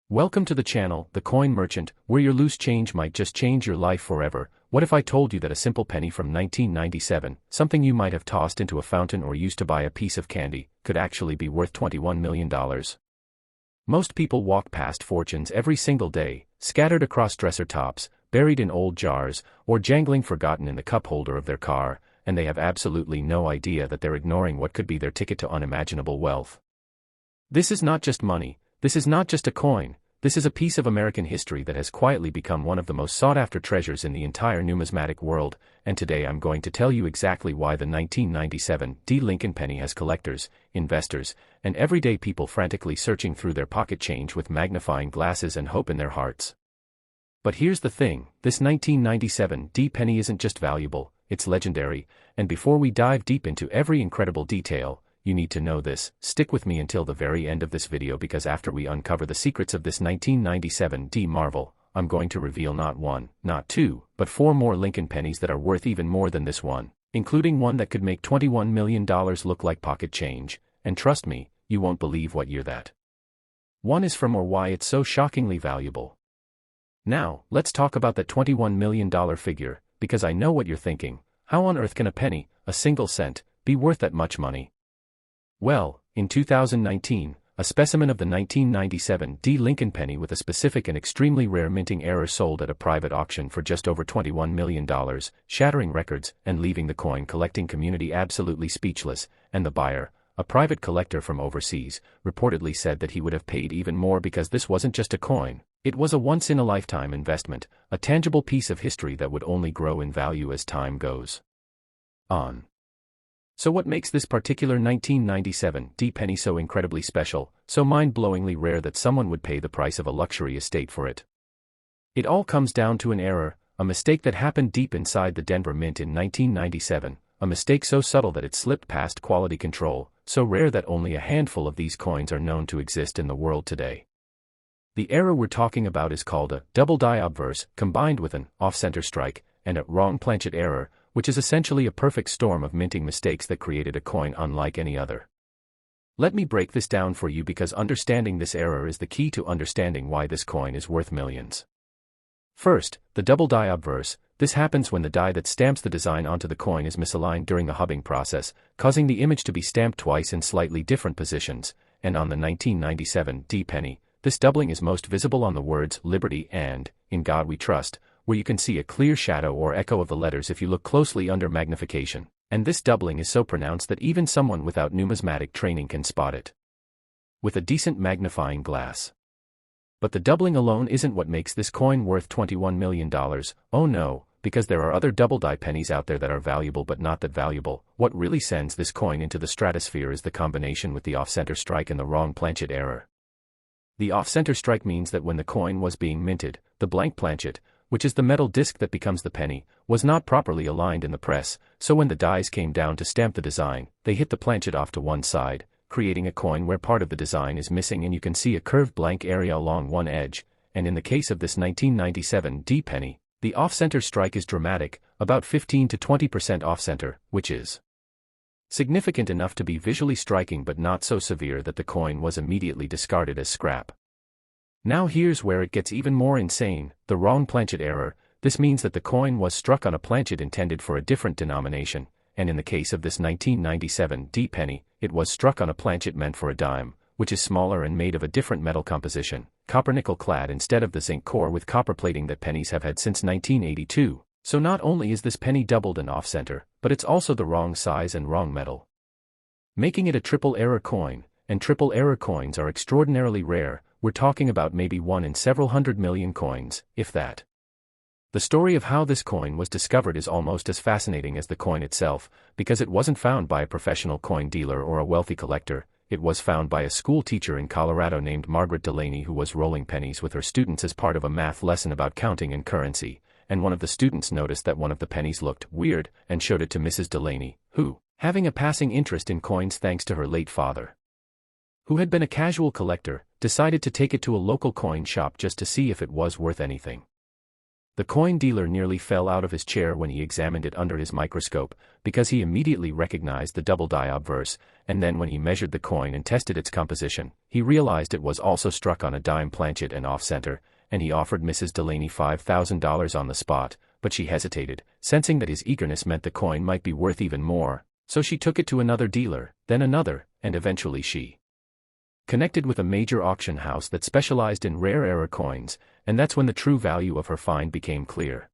Welcome to the channel, The Coin Merchant, where your loose change might just change your life forever. What if I told you that a simple penny from 1997, something you might have tossed into a fountain or used to buy a piece of candy, could actually be worth $21 million? Most people walk past fortunes every single day, scattered across dresser tops, buried in old jars, or jangling forgotten in the cup holder of their car, and they have absolutely no idea that they're ignoring what could be their ticket to unimaginable wealth. This is not just money. This is not just a coin, this is a piece of American history that has quietly become one of the most sought-after treasures in the entire numismatic world, and today I'm going to tell you exactly why the 1997 Lincoln penny has collectors, investors, and everyday people frantically searching through their pocket change with magnifying glasses and hope in their hearts. But here's the thing, this 1997 penny isn't just valuable, it's legendary, and before we dive deep into every incredible detail, you need to know this. Stick with me until the very end of this video because after we uncover the secrets of this 1997 marvel, I'm going to reveal not one, not two, but four more Lincoln pennies that are worth even more than this one, including one that could make $21 million look like pocket change, and trust me, you won't believe what year that one is from or why it's so shockingly valuable. Now, let's talk about that $21 million figure, because I know what you're thinking. How on earth can a penny, a single cent, be worth that much money? Well, in 2019, a specimen of the 1997 Lincoln penny with a specific and extremely rare minting error sold at a private auction for just over $21 million, shattering records and leaving the coin collecting community absolutely speechless, and the buyer, a private collector from overseas, reportedly said that he would have paid even more because this wasn't just a coin, it was a once-in-a-lifetime investment, a tangible piece of history that would only grow in value as time goes on. So what makes this particular 1997 penny so incredibly special, so mind-blowingly rare that someone would pay the price of a luxury estate for it? It all comes down to an error, a mistake that happened deep inside the Denver Mint in 1997, a mistake so subtle that it slipped past quality control, so rare that only a handful of these coins are known to exist in the world today. The error we're talking about is called a double die obverse, combined with an off-center strike, and a wrong planchet error, which is essentially a perfect storm of minting mistakes that created a coin unlike any other. Let me break this down for you because understanding this error is the key to understanding why this coin is worth millions. First, the double die obverse. This happens when the die that stamps the design onto the coin is misaligned during the hubbing process, causing the image to be stamped twice in slightly different positions, and on the 1997 penny, this doubling is most visible on the words Liberty and In God We Trust, where you can see a clear shadow or echo of the letters if you look closely under magnification, and this doubling is so pronounced that even someone without numismatic training can spot it with a decent magnifying glass. But the doubling alone isn't what makes this coin worth $21 million, oh no, because there are other double die pennies out there that are valuable but not that valuable. What really sends this coin into the stratosphere is the combination with the off-center strike and the wrong planchet error. The off-center strike means that when the coin was being minted, the blank planchet, which is the metal disc that becomes the penny, was not properly aligned in the press, so when the dies came down to stamp the design, they hit the planchet off to one side, creating a coin where part of the design is missing and you can see a curved blank area along one edge, and in the case of this 1997 penny, the off-center strike is dramatic, about 15 to 20% off-center, which is significant enough to be visually striking but not so severe that the coin was immediately discarded as scrap. Now here's where it gets even more insane, the wrong planchet error. This means that the coin was struck on a planchet intended for a different denomination, and in the case of this 1997 penny, it was struck on a planchet meant for a dime, which is smaller and made of a different metal composition, copper-nickel clad instead of the zinc core with copper plating that pennies have had since 1982. So not only is this penny doubled and off-center, but it's also the wrong size and wrong metal, making it a triple error coin, and triple error coins are extraordinarily rare. We're talking about maybe one in several hundred million coins, if that. The story of how this coin was discovered is almost as fascinating as the coin itself, because it wasn't found by a professional coin dealer or a wealthy collector, it was found by a school teacher in Colorado named Margaret Delaney who was rolling pennies with her students as part of a math lesson about counting and currency, and one of the students noticed that one of the pennies looked weird and showed it to Mrs. Delaney, who, having a passing interest in coins thanks to her late father, who had been a casual collector, decided to take it to a local coin shop just to see if it was worth anything. The coin dealer nearly fell out of his chair when he examined it under his microscope, because he immediately recognized the double die obverse, and then when he measured the coin and tested its composition, he realized it was also struck on a dime planchet and off-center, and he offered Mrs. Delaney $5,000 on the spot, but she hesitated, sensing that his eagerness meant the coin might be worth even more, so she took it to another dealer, then another, and eventually she connected with a major auction house that specialized in rare error coins, and that's when the true value of her find became clear.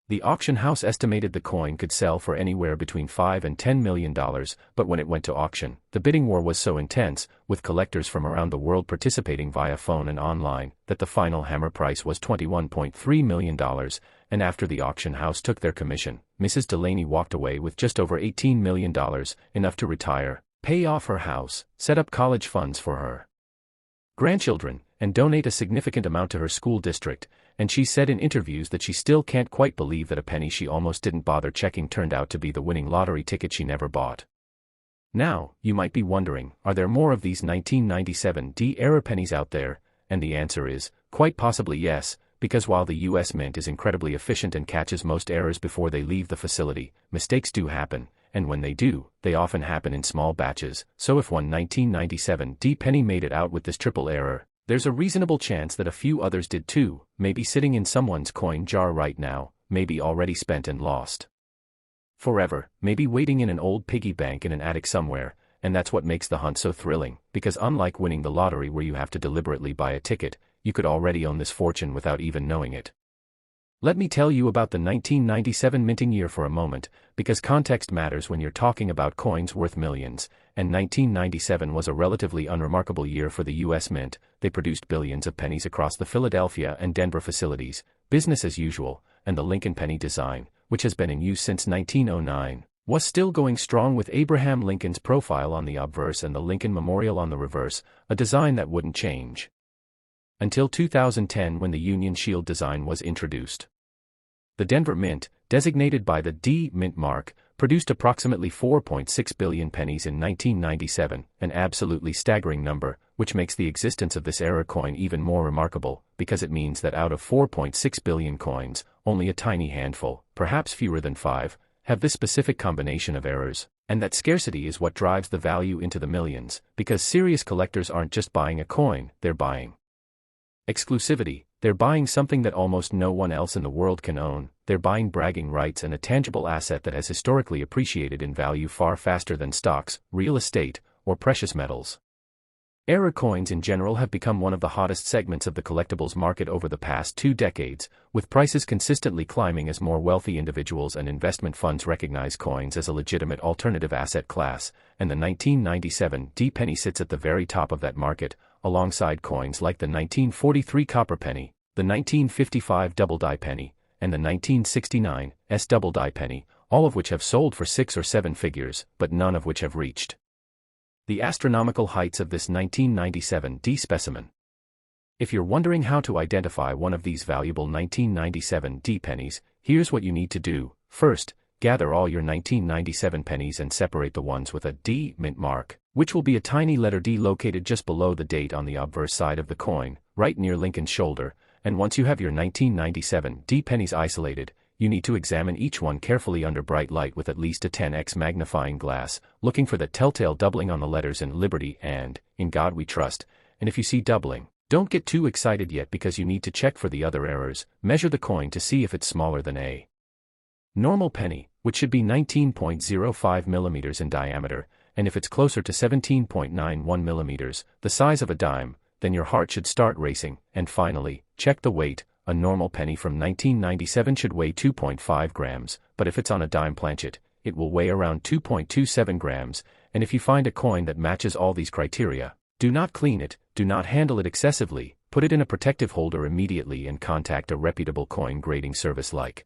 The auction house estimated the coin could sell for anywhere between $5 and $10 million, but when it went to auction, the bidding war was so intense, with collectors from around the world participating via phone and online, that the final hammer price was $21.3 million, and after the auction house took their commission, Mrs. Delaney walked away with just over $18 million, enough to retire, pay off her house, set up college funds for her grandchildren, and donate a significant amount to her school district, and she said in interviews that she still can't quite believe that a penny she almost didn't bother checking turned out to be the winning lottery ticket she never bought. Now, you might be wondering, are there more of these 1997 D-era pennies out there? And the answer is, quite possibly yes, because while the US Mint is incredibly efficient and catches most errors before they leave the facility, mistakes do happen, and when they do, they often happen in small batches, so if one 1997 D penny made it out with this triple error, there's a reasonable chance that a few others did too, maybe sitting in someone's coin jar right now, maybe already spent and lost forever, maybe waiting in an old piggy bank in an attic somewhere, and that's what makes the hunt so thrilling, because unlike winning the lottery where you have to deliberately buy a ticket, you could already own this fortune without even knowing it. Let me tell you about the 1997 minting year for a moment, because context matters when you're talking about coins worth millions, and 1997 was a relatively unremarkable year for the US Mint. They produced billions of pennies across the Philadelphia and Denver facilities, business as usual, and the Lincoln penny design, which has been in use since 1909, was still going strong with Abraham Lincoln's profile on the obverse and the Lincoln Memorial on the reverse, a design that wouldn't change until 2010 when the Union Shield design was introduced. The Denver Mint, designated by the D Mint mark, produced approximately 4.6 billion pennies in 1997, an absolutely staggering number, which makes the existence of this error coin even more remarkable, because it means that out of 4.6 billion coins, only a tiny handful, perhaps fewer than 5, have this specific combination of errors, and that scarcity is what drives the value into the millions, because serious collectors aren't just buying a coin, they're buying exclusivity, they're buying something that almost no one else in the world can own, they're buying bragging rights and a tangible asset that has historically appreciated in value far faster than stocks, real estate, or precious metals. Error coins in general have become one of the hottest segments of the collectibles market over the past 2 decades, with prices consistently climbing as more wealthy individuals and investment funds recognize coins as a legitimate alternative asset class, and the 1997 D penny sits at the very top of that market, alongside coins like the 1943 copper penny, the 1955 double die penny, and the 1969 S double die penny, all of which have sold for 6 or 7 figures, but none of which have reached the astronomical heights of this 1997 D specimen. If you're wondering how to identify one of these valuable 1997 D pennies, here's what you need to do. First, gather all your 1997 pennies and separate the ones with a D mint mark, which will be a tiny letter D located just below the date on the obverse side of the coin, right near Lincoln's shoulder, and once you have your 1997 D pennies isolated, you need to examine each one carefully under bright light with at least a 10x magnifying glass, looking for the telltale doubling on the letters in Liberty and In God We Trust, and if you see doubling, don't get too excited yet because you need to check for the other errors. Measure the coin to see if it's smaller than a normal penny, which should be 19.05 millimeters in diameter, and if it's closer to 17.91 millimeters, the size of a dime, then your heart should start racing. And finally, check the weight. A normal penny from 1997 should weigh 2.5 grams, but if it's on a dime planchet, it will weigh around 2.27 grams, and if you find a coin that matches all these criteria, do not clean it, do not handle it excessively, put it in a protective holder immediately and contact a reputable coin grading service like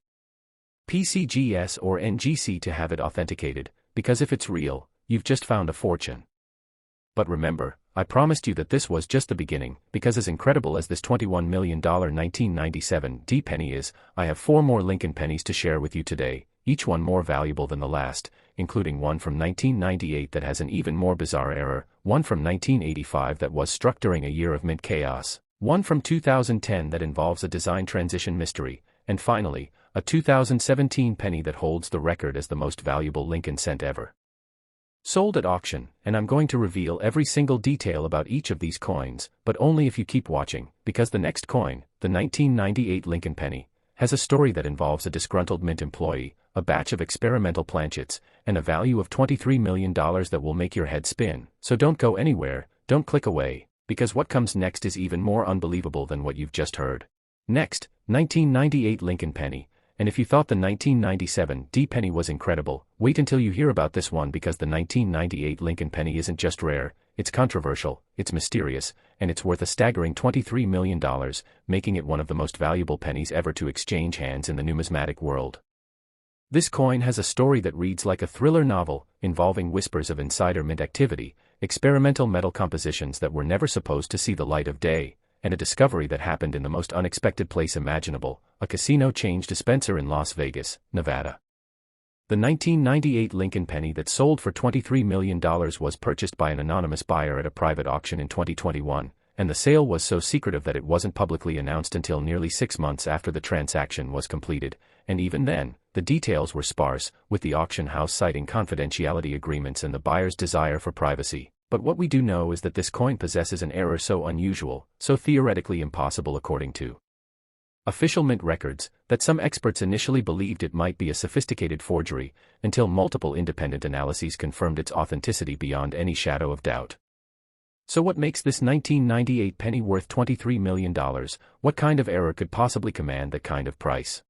PCGS or NGC to have it authenticated, because if it's real, you've just found a fortune. But remember, I promised you that this was just the beginning, because as incredible as this $21 million 1997 D penny is, I have 4 more Lincoln pennies to share with you today, each one more valuable than the last, including one from 1998 that has an even more bizarre error, one from 1985 that was struck during a year of mint chaos, one from 2010 that involves a design transition mystery, And finally, a 2017 penny that holds the record as the most valuable Lincoln cent ever. Sold at auction, and I'm going to reveal every single detail about each of these coins, but only if you keep watching, because the next coin, the 1998 Lincoln penny, has a story that involves a disgruntled mint employee, a batch of experimental planchets, and a value of $23 million that will make your head spin. So don't go anywhere, don't click away, because what comes next is even more unbelievable than what you've just heard. Next, 1998 Lincoln penny. And if you thought the 1997 D penny was incredible, wait until you hear about this one, because the 1998 Lincoln penny isn't just rare, it's controversial, it's mysterious, and it's worth a staggering $23 million, making it one of the most valuable pennies ever to exchange hands in the numismatic world. This coin has a story that reads like a thriller novel, involving whispers of insider mint activity, experimental metal compositions that were never supposed to see the light of day, and a discovery that happened in the most unexpected place imaginable, a casino change dispenser in Las Vegas, Nevada. The 1998 Lincoln penny that sold for $23 million was purchased by an anonymous buyer at a private auction in 2021, and the sale was so secretive that it wasn't publicly announced until nearly 6 months after the transaction was completed, and even then, the details were sparse, with the auction house citing confidentiality agreements and the buyer's desire for privacy. But what we do know is that this coin possesses an error so unusual, so theoretically impossible according to official mint records, that some experts initially believed it might be a sophisticated forgery, until multiple independent analyses confirmed its authenticity beyond any shadow of doubt. So what makes this 1998 penny worth $23 million? What kind of error could possibly command that kind of price?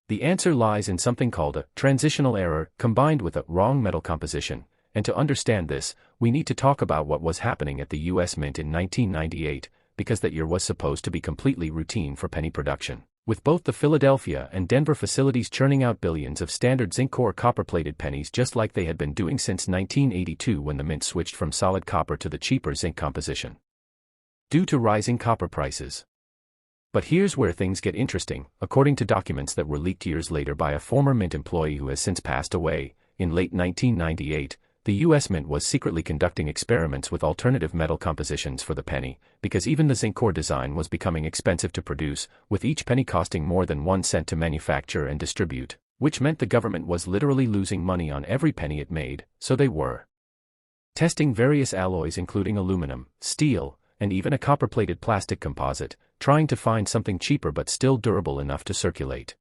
The answer lies in something called a transitional error, combined with a wrong metal composition. And to understand this, we need to talk about what was happening at the US Mint in 1998, because that year was supposed to be completely routine for penny production, with both the Philadelphia and Denver facilities churning out billions of standard zinc core copper-plated pennies just like they had been doing since 1982 when the mint switched from solid copper to the cheaper zinc composition, due to rising copper prices. But here's where things get interesting. According to documents that were leaked years later by a former mint employee who has since passed away, in late 1998, the US Mint was secretly conducting experiments with alternative metal compositions for the penny, because even the zinc core design was becoming expensive to produce, with each penny costing more than 1 cent to manufacture and distribute, which meant the government was literally losing money on every penny it made, so they were testing various alloys including aluminum, steel, and even a copper-plated plastic composite, trying to find something cheaper but still durable enough to circulate.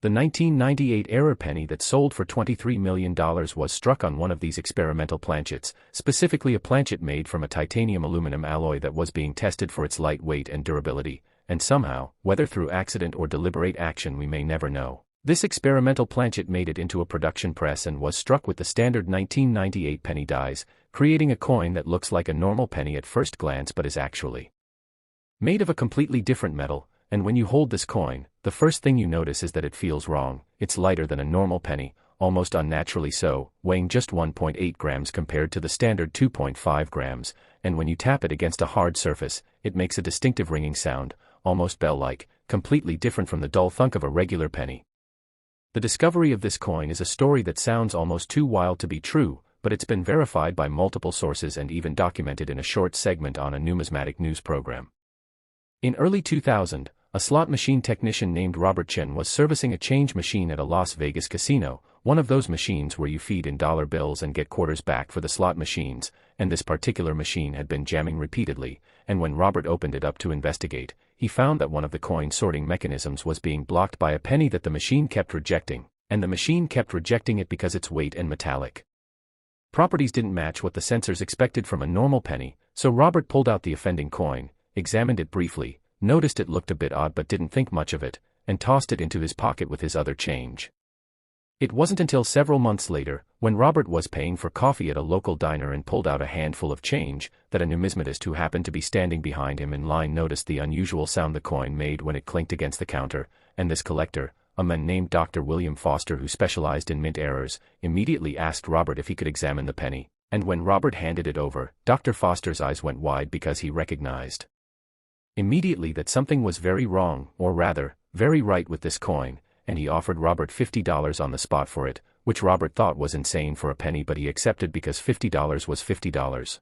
The 1998 error penny that sold for $23 million was struck on one of these experimental planchets, specifically a planchet made from a titanium aluminum alloy that was being tested for its lightweight and durability, and somehow, whether through accident or deliberate action we may never know, this experimental planchet made it into a production press and was struck with the standard 1998 penny dies, creating a coin that looks like a normal penny at first glance but is actually made of a completely different metal. And when you hold this coin, the first thing you notice is that it feels wrong. It's lighter than a normal penny, almost unnaturally so, weighing just 1.8 grams compared to the standard 2.5 grams, and when you tap it against a hard surface, it makes a distinctive ringing sound, almost bell-like, completely different from the dull thunk of a regular penny. The discovery of this coin is a story that sounds almost too wild to be true, but it's been verified by multiple sources and even documented in a short segment on a numismatic news program. In early 2000, a slot machine technician named Robert Chen was servicing a change machine at a Las Vegas casino, one of those machines where you feed in dollar bills and get quarters back for the slot machines, and this particular machine had been jamming repeatedly, and when Robert opened it up to investigate, he found that one of the coin sorting mechanisms was being blocked by a penny that the machine kept rejecting, and the machine kept rejecting it because its weight and metallic properties didn't match what the sensors expected from a normal penny, so Robert pulled out the offending coin, examined it briefly, noticed it looked a bit odd but didn't think much of it, and tossed it into his pocket with his other change. It wasn't until several months later, when Robert was paying for coffee at a local diner and pulled out a handful of change, that a numismatist who happened to be standing behind him in line noticed the unusual sound the coin made when it clinked against the counter, and this collector, a man named Dr. William Foster who specialized in mint errors, immediately asked Robert if he could examine the penny, and when Robert handed it over, Dr. Foster's eyes went wide because he recognized immediately that something was very wrong, or rather, very right with this coin, and he offered Robert $50 on the spot for it, which Robert thought was insane for a penny but he accepted because $50 was $50.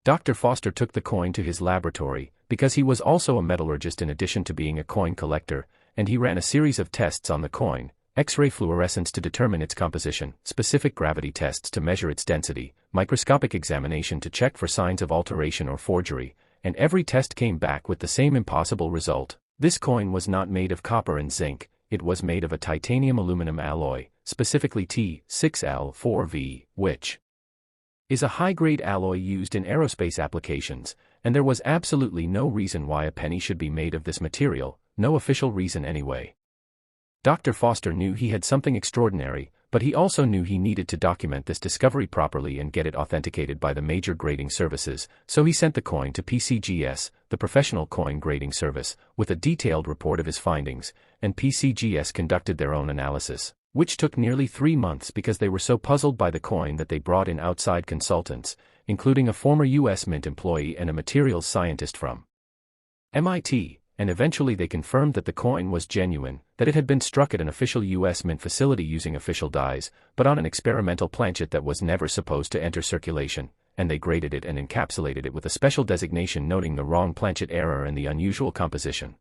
Dr. Foster took the coin to his laboratory, because he was also a metallurgist in addition to being a coin collector, and he ran a series of tests on the coin: X-ray fluorescence to determine its composition, specific gravity tests to measure its density, microscopic examination to check for signs of alteration or forgery, and every test came back with the same impossible result. This coin was not made of copper and zinc, it was made of a titanium aluminum alloy, specifically T6L4V, which is a high-grade alloy used in aerospace applications, and there was absolutely no reason why a penny should be made of this material, no official reason anyway. Dr. Foster knew he had something extraordinary, but he also knew he needed to document this discovery properly and get it authenticated by the major grading services, so he sent the coin to PCGS, the professional coin grading service, with a detailed report of his findings, and PCGS conducted their own analysis, which took nearly 3 months because they were so puzzled by the coin that they brought in outside consultants, including a former U.S. Mint employee and a materials scientist from MIT, and eventually they confirmed that the coin was genuine, that it had been struck at an official U.S. Mint facility using official dies, but on an experimental planchet that was never supposed to enter circulation, and they graded it and encapsulated it with a special designation noting the wrong planchet error and the unusual composition.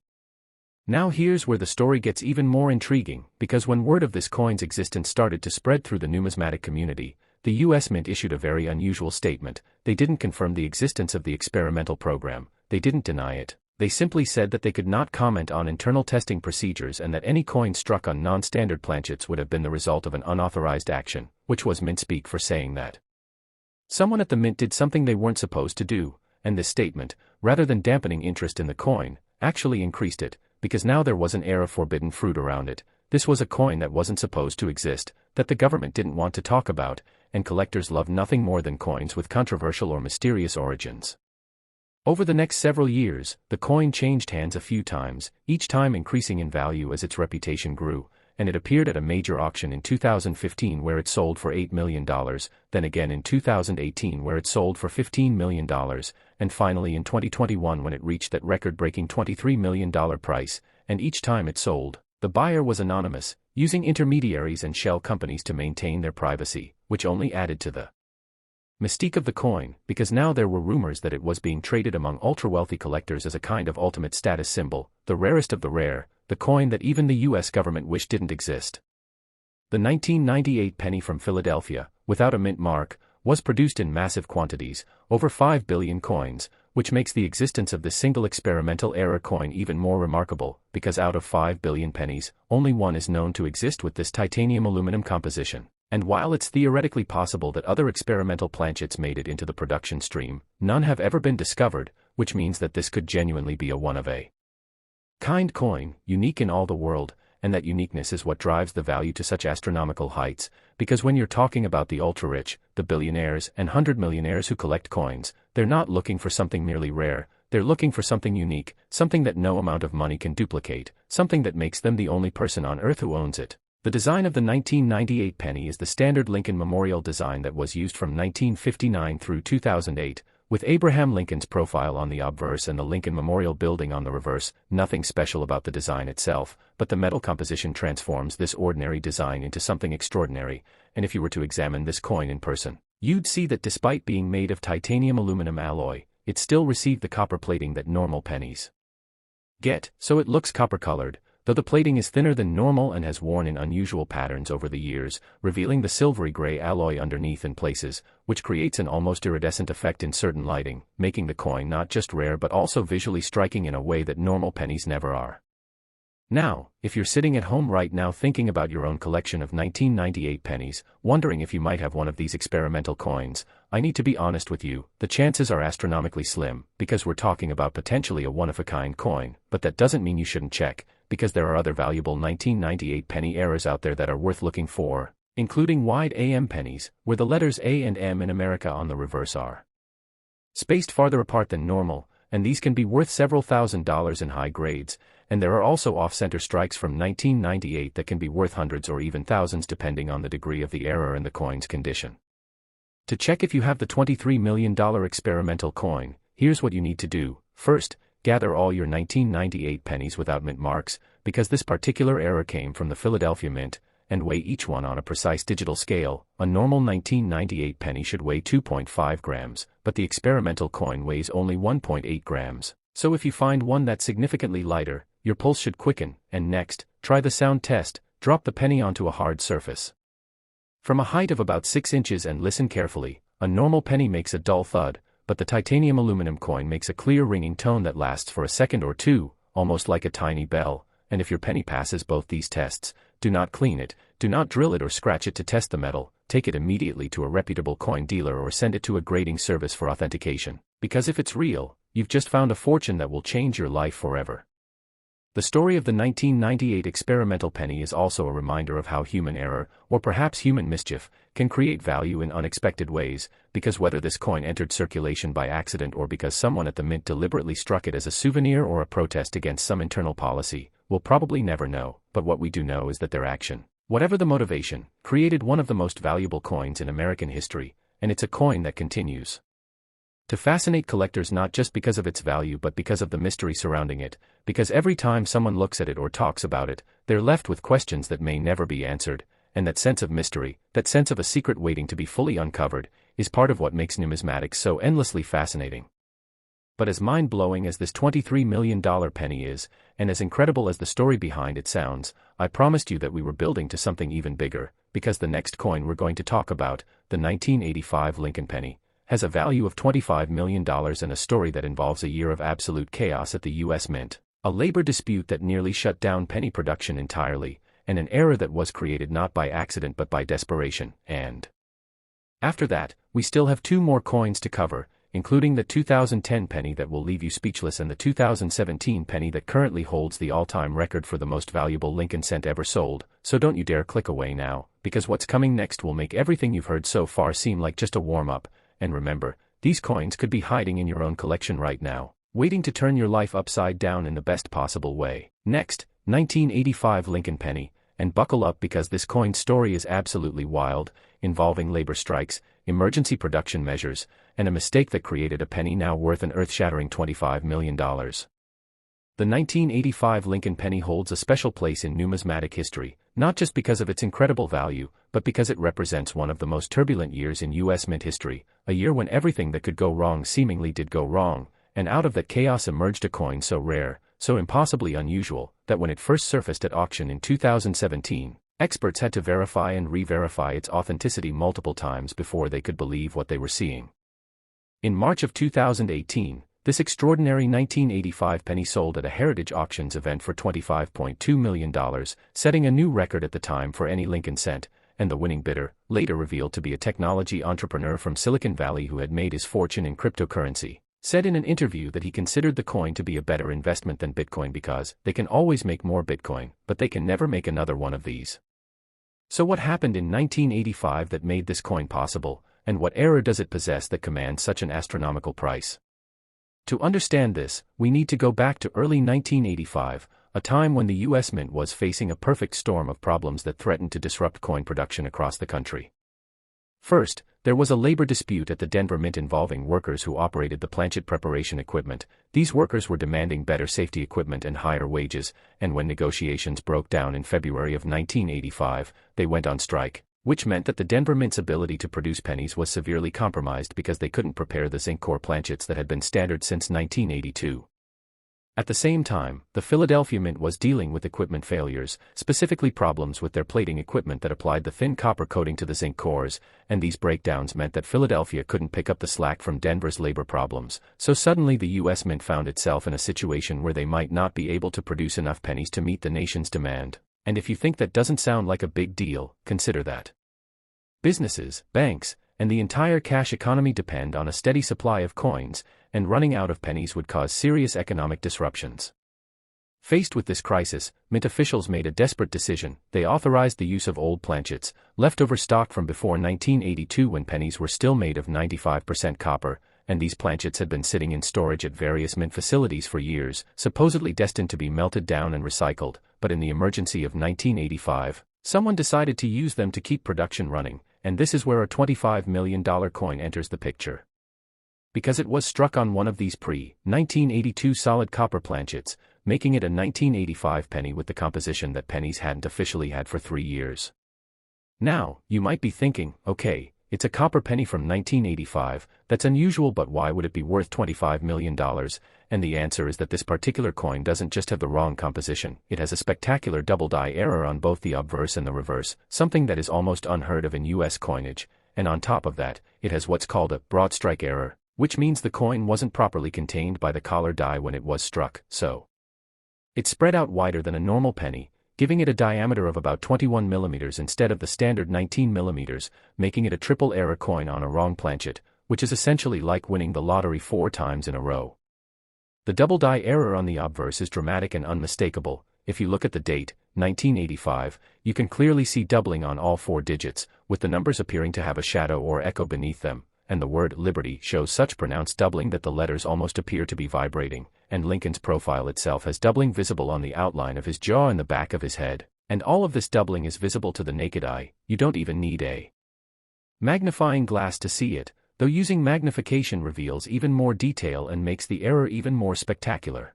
Now here's where the story gets even more intriguing, because when word of this coin's existence started to spread through the numismatic community, the U.S. Mint issued a very unusual statement. They didn't confirm the existence of the experimental program, they didn't deny it, they simply said that they could not comment on internal testing procedures and that any coin struck on non-standard planchets would have been the result of an unauthorized action, which was Mint speak for saying that someone at the Mint did something they weren't supposed to do, and this statement, rather than dampening interest in the coin, actually increased it, because now there was an air of forbidden fruit around it. This was a coin that wasn't supposed to exist, that the government didn't want to talk about, and collectors love nothing more than coins with controversial or mysterious origins. Over the next several years, the coin changed hands a few times, each time increasing in value as its reputation grew, and it appeared at a major auction in 2015 where it sold for $8 million, then again in 2018 where it sold for $15 million, and finally in 2021 when it reached that record-breaking $23 million price, and each time it sold, the buyer was anonymous, using intermediaries and shell companies to maintain their privacy, which only added to the mystique of the coin, because now there were rumors that it was being traded among ultra-wealthy collectors as a kind of ultimate status symbol, the rarest of the rare, the coin that even the U.S. government wished didn't exist. The 1998 penny from Philadelphia, without a mint mark, was produced in massive quantities, over 5 billion coins, which makes the existence of this single experimental era coin even more remarkable, because out of 5 billion pennies, only one is known to exist with this titanium aluminum composition. And while it's theoretically possible that other experimental planchets made it into the production stream, none have ever been discovered, which means that this could genuinely be a one-of-a-kind coin, unique in all the world, and that uniqueness is what drives the value to such astronomical heights, because when you're talking about the ultra-rich, the billionaires and 100-millionaires who collect coins, they're not looking for something merely rare, they're looking for something unique, something that no amount of money can duplicate, something that makes them the only person on Earth who owns it. The design of the 1998 penny is the standard Lincoln Memorial design that was used from 1959 through 2008, with Abraham Lincoln's profile on the obverse and the Lincoln Memorial Building on the reverse. Nothing special about the design itself, but the metal composition transforms this ordinary design into something extraordinary, and if you were to examine this coin in person, you'd see that despite being made of titanium aluminum alloy, it still received the copper plating that normal pennies get, so it looks copper-colored, though the plating is thinner than normal and has worn in unusual patterns over the years, revealing the silvery gray alloy underneath in places, which creates an almost iridescent effect in certain lighting, making the coin not just rare but also visually striking in a way that normal pennies never are. Now, if you're sitting at home right now thinking about your own collection of 1998 pennies, wondering if you might have one of these experimental coins, I need to be honest with you, the chances are astronomically slim, because we're talking about potentially a one-of-a-kind coin, but that doesn't mean you shouldn't check, because there are other valuable 1998 penny eras out there that are worth looking for, including wide AM pennies, where the letters A and M in America on the reverse are spaced farther apart than normal, and these can be worth several $1,000s in high grades, and there are also off-center strikes from 1998 that can be worth hundreds or even thousands depending on the degree of the error and the coin's condition. To check if you have the $23 million experimental coin, here's what you need to do. First, gather all your 1998 pennies without mint marks, because this particular error came from the Philadelphia Mint, and weigh each one on a precise digital scale. A normal 1998 penny should weigh 2.5 grams, but the experimental coin weighs only 1.8 grams. So if you find one that's significantly lighter, your pulse should quicken, and next, try the sound test, drop the penny onto a hard surface. From a height of about 6 inches and listen carefully, a normal penny makes a dull thud, but the titanium aluminum coin makes a clear ringing tone that lasts for a second or two, almost like a tiny bell, and if your penny passes both these tests, do not clean it, do not drill it or scratch it to test the metal, take it immediately to a reputable coin dealer or send it to a grading service for authentication, because if it's real, you've just found a fortune that will change your life forever. The story of the 1998 experimental penny is also a reminder of how human error, or perhaps human mischief, can create value in unexpected ways, because whether this coin entered circulation by accident or because someone at the mint deliberately struck it as a souvenir or a protest against some internal policy, we'll probably never know, but what we do know is that their action, whatever the motivation, created one of the most valuable coins in American history, and it's a coin that continues to fascinate collectors not just because of its value but because of the mystery surrounding it, because every time someone looks at it or talks about it, they're left with questions that may never be answered, and that sense of mystery, that sense of a secret waiting to be fully uncovered, is part of what makes numismatics so endlessly fascinating. But as mind-blowing as this $23 million penny is, and as incredible as the story behind it sounds, I promised you that we were building to something even bigger, because the next coin we're going to talk about, the 1985 Lincoln penny, has a value of $25 million and a story that involves a year of absolute chaos at the U.S. Mint, a labor dispute that nearly shut down penny production entirely, and an era that was created not by accident but by desperation, and after that, we still have 2 more coins to cover, including the 2010 penny that will leave you speechless and the 2017 penny that currently holds the all-time record for the most valuable Lincoln cent ever sold, so don't you dare click away now, because what's coming next will make everything you've heard so far seem like just a warm-up. And remember, these coins could be hiding in your own collection right now, waiting to turn your life upside down in the best possible way. Next, 1985 Lincoln penny, and buckle up because this coin story is absolutely wild, involving labor strikes, emergency production measures, and a mistake that created a penny now worth an earth-shattering $25 million. The 1985 Lincoln penny holds a special place in numismatic history, not just because of its incredible value, but because it represents one of the most turbulent years in U.S. Mint history, a year when everything that could go wrong seemingly did go wrong, and out of that chaos emerged a coin so rare, so impossibly unusual, that when it first surfaced at auction in 2017, experts had to verify and re-verify its authenticity multiple times before they could believe what they were seeing. In March of 2018, this extraordinary 1985 penny sold at a Heritage Auctions event for $25.2 million, setting a new record at the time for any Lincoln cent, and the winning bidder, later revealed to be a technology entrepreneur from Silicon Valley who had made his fortune in cryptocurrency, said in an interview that he considered the coin to be a better investment than Bitcoin because they can always make more Bitcoin, but they can never make another one of these. So what happened in 1985 that made this coin possible, and what error does it possess that commands such an astronomical price? To understand this, we need to go back to early 1985, a time when the U.S. Mint was facing a perfect storm of problems that threatened to disrupt coin production across the country. First, there was a labor dispute at the Denver Mint involving workers who operated the planchet preparation equipment. These workers were demanding better safety equipment and higher wages, and when negotiations broke down in February of 1985, they went on strike, which meant that the Denver Mint's ability to produce pennies was severely compromised because they couldn't prepare the zinc core planchets that had been standard since 1982. At the same time, the Philadelphia Mint was dealing with equipment failures, specifically problems with their plating equipment that applied the thin copper coating to the zinc cores, and these breakdowns meant that Philadelphia couldn't pick up the slack from Denver's labor problems, so suddenly the U.S. Mint found itself in a situation where they might not be able to produce enough pennies to meet the nation's demand. And if you think that doesn't sound like a big deal, consider that businesses, banks, and the entire cash economy depend on a steady supply of coins, and running out of pennies would cause serious economic disruptions. Faced with this crisis, Mint officials made a desperate decision. They authorized the use of old planchets, leftover stock from before 1982 when pennies were still made of 95% copper, and these planchets had been sitting in storage at various Mint facilities for years, supposedly destined to be melted down and recycled, but in the emergency of 1985, someone decided to use them to keep production running, and this is where a $25 million coin enters the picture. Because it was struck on one of these pre-1982 solid copper planchets, making it a 1985 penny with the composition that pennies hadn't officially had for 3 years. Now, you might be thinking, okay, it's a copper penny from 1985, that's unusual, but why would it be worth $25 million? And the answer is that this particular coin doesn't just have the wrong composition, it has a spectacular double die error on both the obverse and the reverse, something that is almost unheard of in US coinage, and on top of that, it has what's called a broadstrike error, which means the coin wasn't properly contained by the collar die when it was struck, so it spread out wider than a normal penny, giving it a diameter of about 21 millimeters instead of the standard 19 millimeters, making it a triple error coin on a wrong planchet, which is essentially like winning the lottery 4 times in a row. The double die error on the obverse is dramatic and unmistakable. If you look at the date, 1985, you can clearly see doubling on all 4 digits, with the numbers appearing to have a shadow or echo beneath them, and the word Liberty shows such pronounced doubling that the letters almost appear to be vibrating, and Lincoln's profile itself has doubling visible on the outline of his jaw and the back of his head, and all of this doubling is visible to the naked eye. You don't even need a magnifying glass to see it, though using magnification reveals even more detail and makes the error even more spectacular.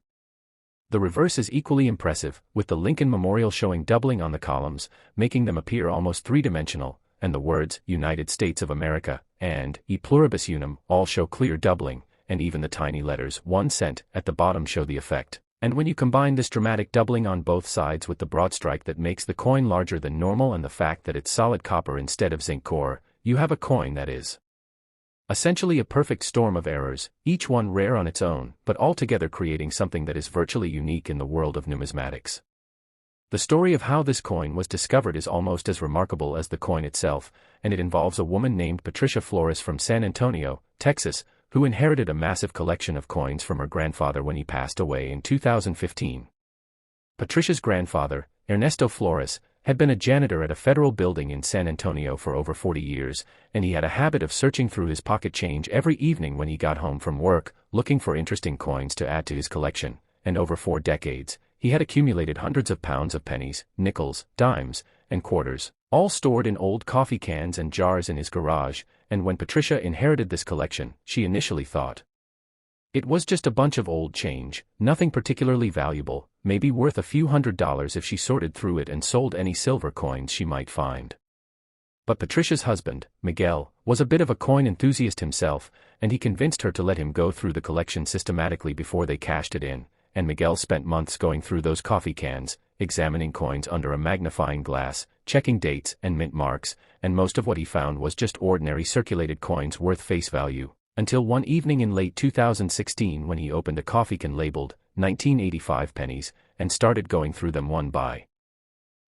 The reverse is equally impressive, with the Lincoln Memorial showing doubling on the columns, making them appear almost three-dimensional, and the words United States of America and E pluribus unum all show clear doubling, and even the tiny letters 1 cent at the bottom show the effect. And when you combine this dramatic doubling on both sides with the broadstrike that makes the coin larger than normal and the fact that it's solid copper instead of zinc core, you have a coin that is essentially a perfect storm of errors, each one rare on its own, but altogether creating something that is virtually unique in the world of numismatics. The story of how this coin was discovered is almost as remarkable as the coin itself, and it involves a woman named Patricia Flores from San Antonio, Texas, who inherited a massive collection of coins from her grandfather when he passed away in 2015. Patricia's grandfather, Ernesto Flores, had been a janitor at a federal building in San Antonio for over 40 years, and he had a habit of searching through his pocket change every evening when he got home from work, looking for interesting coins to add to his collection, and over 4 decades, he had accumulated hundreds of pounds of pennies, nickels, dimes, and quarters, all stored in old coffee cans and jars in his garage, and when Patricia inherited this collection, she initially thought it was just a bunch of old change, nothing particularly valuable, maybe worth a few $100s if she sorted through it and sold any silver coins she might find. But Patricia's husband, Miguel, was a bit of a coin enthusiast himself, and he convinced her to let him go through the collection systematically before they cashed it in, and Miguel spent months going through those coffee cans, examining coins under a magnifying glass, checking dates and mint marks, and most of what he found was just ordinary circulated coins worth face value. Until one evening in late 2016 when he opened a coffee can labeled 1985 pennies and started going through them one by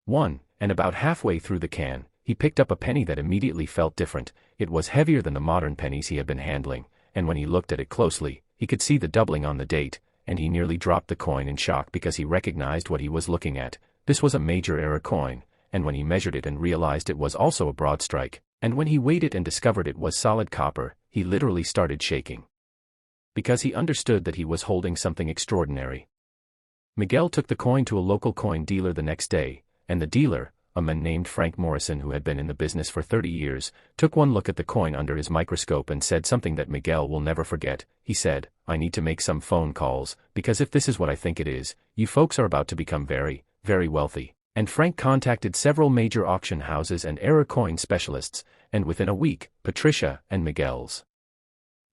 one, and about halfway through the can, he picked up a penny that immediately felt different. It was heavier than the modern pennies he had been handling, and when he looked at it closely, he could see the doubling on the date, and he nearly dropped the coin in shock because he recognized what he was looking at. This was a major error coin, and when he measured it and realized it was also a broadstrike, and when he weighed it and discovered it was solid copper, he literally started shaking, because he understood that he was holding something extraordinary. Miguel took the coin to a local coin dealer the next day, and the dealer, a man named Frank Morrison who had been in the business for 30 years, took one look at the coin under his microscope and said something that Miguel will never forget. He said, "I need to make some phone calls, because if this is what I think it is, you folks are about to become very, very wealthy." And Frank contacted several major auction houses and error coin specialists, and within a week, Patricia and Miguel's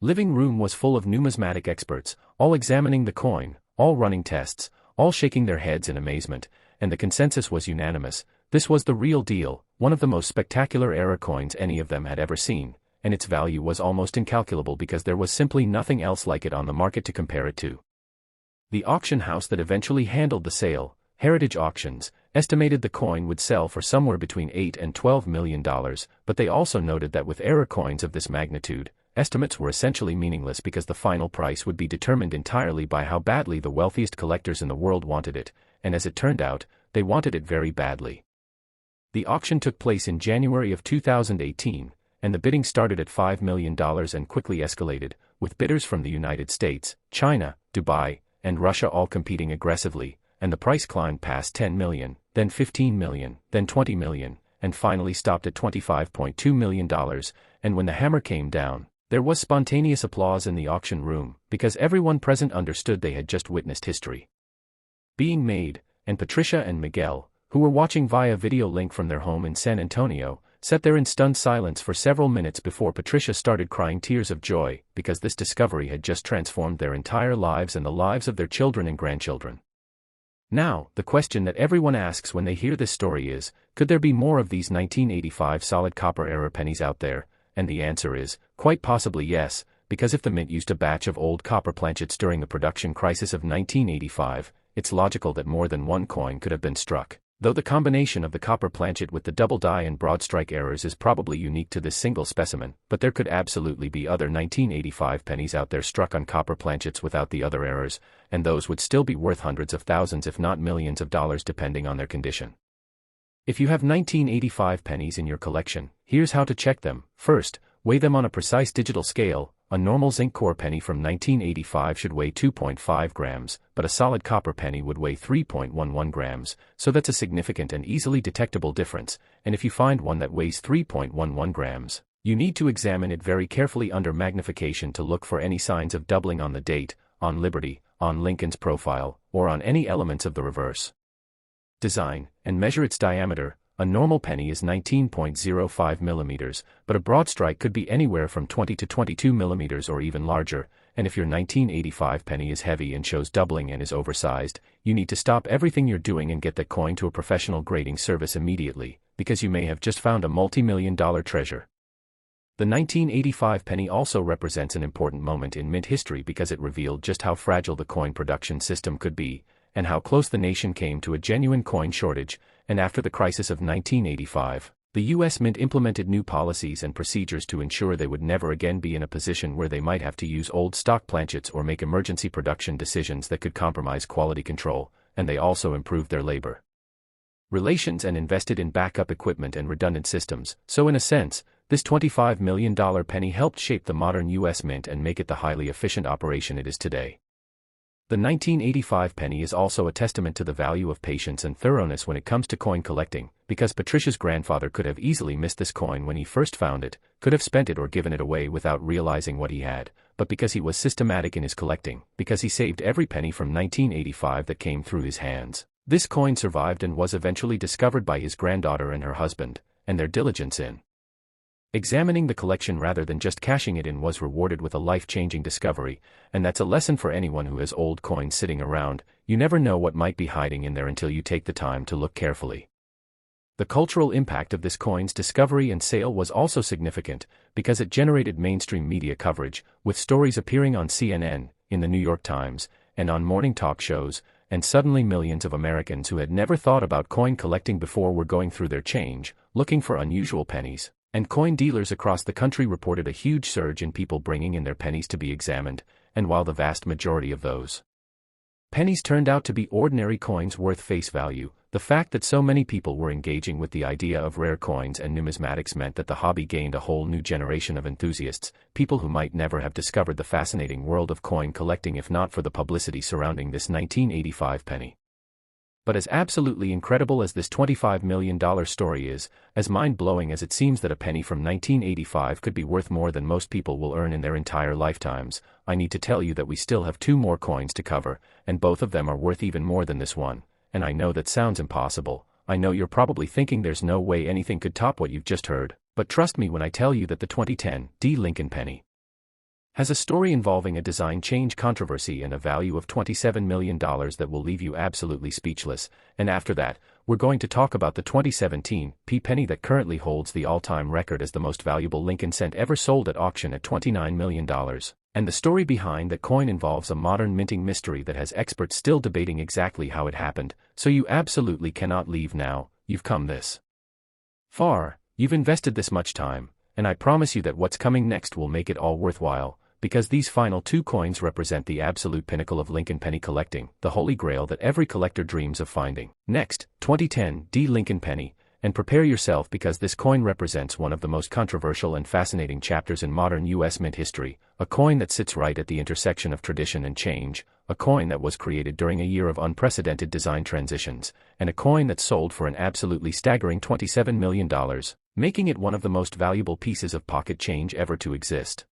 living room was full of numismatic experts, all examining the coin, all running tests, all shaking their heads in amazement, and the consensus was unanimous. This was the real deal, one of the most spectacular error coins any of them had ever seen, and its value was almost incalculable because there was simply nothing else like it on the market to compare it to. The auction house that eventually handled the sale, Heritage Auctions, estimated the coin would sell for somewhere between $8 and $12 million, but they also noted that with error coins of this magnitude, estimates were essentially meaningless because the final price would be determined entirely by how badly the wealthiest collectors in the world wanted it, and as it turned out, they wanted it very badly. The auction took place in January of 2018, and the bidding started at $5 million and quickly escalated, with bidders from the United States, China, Dubai, and Russia all competing aggressively, and the price climbed past $10 million, then $15 million, then $20 million, and finally stopped at $25.2 million, and when the hammer came down, there was spontaneous applause in the auction room, because everyone present understood they had just witnessed history being made, and Patricia and Miguel, who were watching via video link from their home in San Antonio, sat there in stunned silence for several minutes before Patricia started crying tears of joy, because this discovery had just transformed their entire lives and the lives of their children and grandchildren. Now, the question that everyone asks when they hear this story is, could there be more of these 1985 solid copper era pennies out there? And the answer is, quite possibly yes, because if the mint used a batch of old copper planchets during the production crisis of 1985, it's logical that more than one coin could have been struck. Though the combination of the copper planchet with the double die and broadstrike errors is probably unique to this single specimen, but there could absolutely be other 1985 pennies out there struck on copper planchets without the other errors, and those would still be worth hundreds of thousands if not millions of dollars depending on their condition. If you have 1985 pennies in your collection, here's how to check them. First, weigh them on a precise digital scale. A normal zinc core penny from 1985 should weigh 2.5 grams, but a solid copper penny would weigh 3.11 grams, so that's a significant and easily detectable difference, and if you find one that weighs 3.11 grams, you need to examine it very carefully under magnification to look for any signs of doubling on the date, on Liberty, on Lincoln's profile, or on any elements of the reverse design, and measure its diameter. A normal penny is 19.05 millimeters, but a broadstrike could be anywhere from 20 to 22 millimeters or even larger, and if your 1985 penny is heavy and shows doubling and is oversized, you need to stop everything you're doing and get that coin to a professional grading service immediately, because you may have just found a multi-million-dollar treasure. The 1985 penny also represents an important moment in mint history because it revealed just how fragile the coin production system could be, and how close the nation came to a genuine coin shortage. And after the crisis of 1985, the U.S. Mint implemented new policies and procedures to ensure they would never again be in a position where they might have to use old stock planchets or make emergency production decisions that could compromise quality control, and they also improved their labor relations and invested in backup equipment and redundant systems. So in a sense, this $25 million penny helped shape the modern U.S. Mint and make it the highly efficient operation it is today. The 1985 penny is also a testament to the value of patience and thoroughness when it comes to coin collecting, because Patricia's grandfather could have easily missed this coin when he first found it, could have spent it or given it away without realizing what he had, but because he was systematic in his collecting, because he saved every penny from 1985 that came through his hands, this coin survived and was eventually discovered by his granddaughter and her husband, and their diligence in examining the collection rather than just cashing it in was rewarded with a life-changing discovery, and that's a lesson for anyone who has old coins sitting around. You never know what might be hiding in there until you take the time to look carefully. The cultural impact of this coin's discovery and sale was also significant, because it generated mainstream media coverage, with stories appearing on CNN, in the New York Times, and on morning talk shows, and suddenly millions of Americans who had never thought about coin collecting before were going through their change, looking for unusual pennies. And coin dealers across the country reported a huge surge in people bringing in their pennies to be examined, and while the vast majority of those pennies turned out to be ordinary coins worth face value, the fact that so many people were engaging with the idea of rare coins and numismatics meant that the hobby gained a whole new generation of enthusiasts, people who might never have discovered the fascinating world of coin collecting if not for the publicity surrounding this 1985 penny. But as absolutely incredible as this $25 million story is, as mind-blowing as it seems that a penny from 1985 could be worth more than most people will earn in their entire lifetimes, I need to tell you that we still have two more coins to cover, and both of them are worth even more than this one. And I know that sounds impossible. I know you're probably thinking there's no way anything could top what you've just heard, but trust me when I tell you that the 2010 D. Lincoln penny has a story involving a design change controversy and a value of $27 million that will leave you absolutely speechless, and after that, we're going to talk about the 2017 P. penny that currently holds the all-time record as the most valuable Lincoln cent ever sold at auction at $29 million, and the story behind that coin involves a modern minting mystery that has experts still debating exactly how it happened, so you absolutely cannot leave now. You've come this far, you've invested this much time, and I promise you that what's coming next will make it all worthwhile, because these final two coins represent the absolute pinnacle of Lincoln penny collecting, the holy grail that every collector dreams of finding. Next, 2010 D. Lincoln penny, and prepare yourself because this coin represents one of the most controversial and fascinating chapters in modern U.S. mint history, a coin that sits right at the intersection of tradition and change, a coin that was created during a year of unprecedented design transitions, and a coin that sold for an absolutely staggering $27 million, making it one of the most valuable pieces of pocket change ever to exist.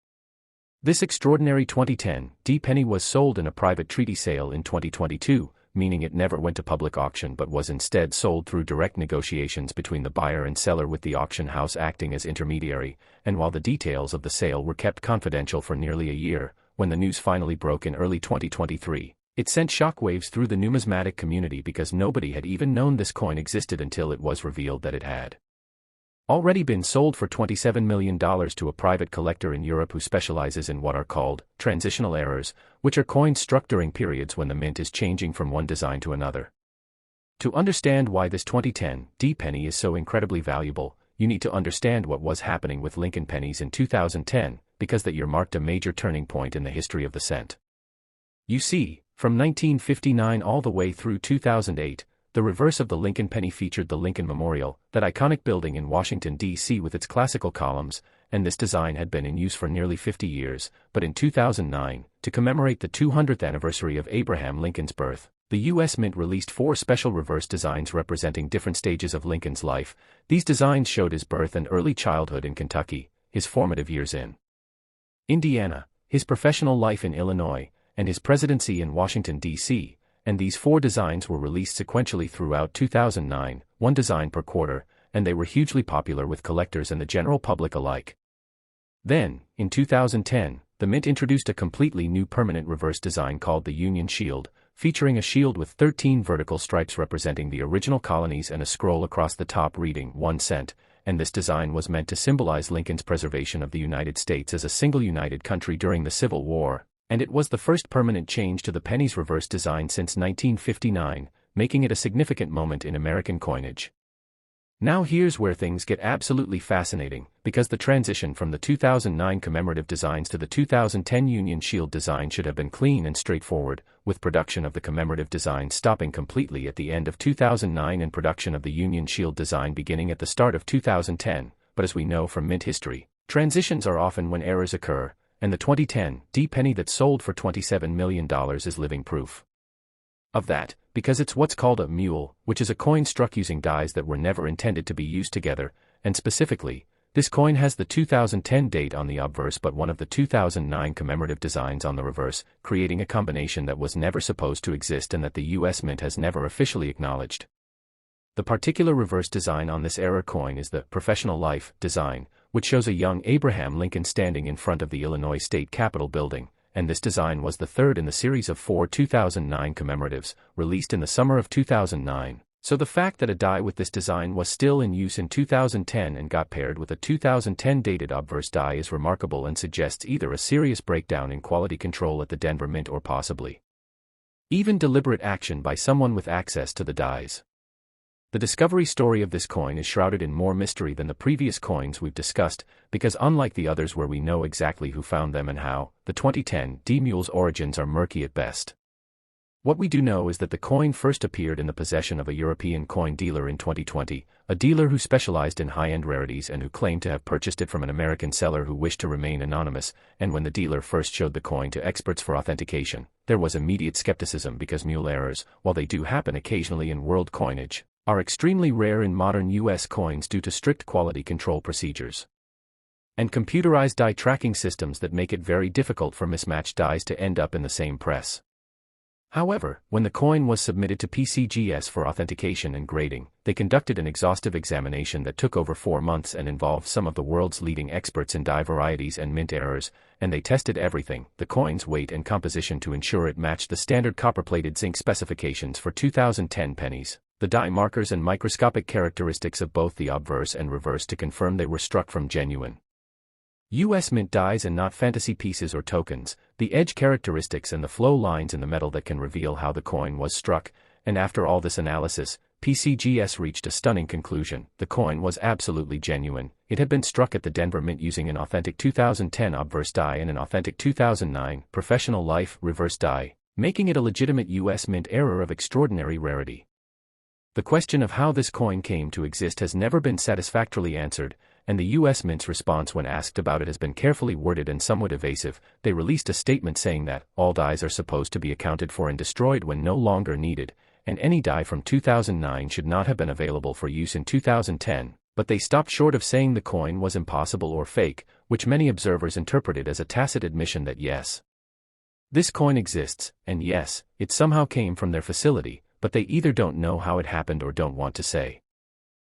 This extraordinary 2010 D. penny was sold in a private treaty sale in 2022, meaning it never went to public auction but was instead sold through direct negotiations between the buyer and seller, with the auction house acting as intermediary, and while the details of the sale were kept confidential for nearly a year, when the news finally broke in early 2023, it sent shockwaves through the numismatic community because nobody had even known this coin existed until it was revealed that it had already been sold for $27 million to a private collector in Europe who specializes in what are called transitional errors, which are coins struck during periods when the mint is changing from one design to another. To understand why this 2010 D penny is so incredibly valuable, you need to understand what was happening with Lincoln pennies in 2010, because that year marked a major turning point in the history of the cent. You see, from 1959 all the way through 2008, the reverse of the Lincoln penny featured the Lincoln Memorial, that iconic building in Washington, D.C. with its classical columns, and this design had been in use for nearly 50 years, but in 2009, to commemorate the 200th anniversary of Abraham Lincoln's birth, the U.S. Mint released 4 special reverse designs representing different stages of Lincoln's life. These designs showed his birth and early childhood in Kentucky, his formative years in Indiana, his professional life in Illinois, and his presidency in Washington, D.C., and these 4 designs were released sequentially throughout 2009, one design per quarter, and they were hugely popular with collectors and the general public alike. Then, in 2010, the Mint introduced a completely new permanent reverse design called the Union Shield, featuring a shield with 13 vertical stripes representing the original colonies and a scroll across the top reading 1 cent, and this design was meant to symbolize Lincoln's preservation of the United States as a single united country during the Civil War, and it was the first permanent change to the penny's reverse design since 1959, making it a significant moment in American coinage. Now here's where things get absolutely fascinating, because the transition from the 2009 commemorative designs to the 2010 Union Shield design should have been clean and straightforward, with production of the commemorative design stopping completely at the end of 2009 and production of the Union Shield design beginning at the start of 2010, but as we know from mint history, transitions are often when errors occur, and the 2010 D penny that sold for $27 million is living proof of that, because it's what's called a mule, which is a coin struck using dies that were never intended to be used together, and specifically, this coin has the 2010 date on the obverse but one of the 2009 commemorative designs on the reverse, creating a combination that was never supposed to exist and that the U.S. Mint has never officially acknowledged. The particular reverse design on this error coin is the Professional Life design, which shows a young Abraham Lincoln standing in front of the Illinois State Capitol building, and this design was the third in the series of 4 2009 commemoratives, released in the summer of 2009. So the fact that a die with this design was still in use in 2010 and got paired with a 2010 dated obverse die is remarkable and suggests either a serious breakdown in quality control at the Denver Mint or possibly even deliberate action by someone with access to the dies. The discovery story of this coin is shrouded in more mystery than the previous coins we've discussed, because unlike the others where we know exactly who found them and how, the 2010 D mule's origins are murky at best. What we do know is that the coin first appeared in the possession of a European coin dealer in 2020, a dealer who specialized in high-end rarities and who claimed to have purchased it from an American seller who wished to remain anonymous, and when the dealer first showed the coin to experts for authentication, there was immediate skepticism because mule errors, while they do happen occasionally in world coinage, are extremely rare in modern U.S. coins due to strict quality control procedures and computerized die tracking systems that make it very difficult for mismatched dies to end up in the same press. However, when the coin was submitted to PCGS for authentication and grading, they conducted an exhaustive examination that took over 4 months and involved some of the world's leading experts in die varieties and mint errors, and they tested everything, the coin's weight and composition to ensure it matched the standard copper-plated zinc specifications for 2010 pennies, the die markers and microscopic characteristics of both the obverse and reverse to confirm they were struck from genuine U.S. Mint dies and not fantasy pieces or tokens, the edge characteristics and the flow lines in the metal that can reveal how the coin was struck, and after all this analysis, PCGS reached a stunning conclusion: the coin was absolutely genuine. It had been struck at the Denver Mint using an authentic 2010 obverse die and an authentic 2009 Professional Life reverse die, making it a legitimate U.S. Mint error of extraordinary rarity. The question of how this coin came to exist has never been satisfactorily answered, and the U.S. Mint's response when asked about it has been carefully worded and somewhat evasive. They released a statement saying that all dies are supposed to be accounted for and destroyed when no longer needed, and any die from 2009 should not have been available for use in 2010, but they stopped short of saying the coin was impossible or fake, which many observers interpreted as a tacit admission that yes, This coin exists, and yes, it somehow came from their facility, but they either don't know how it happened or don't want to say.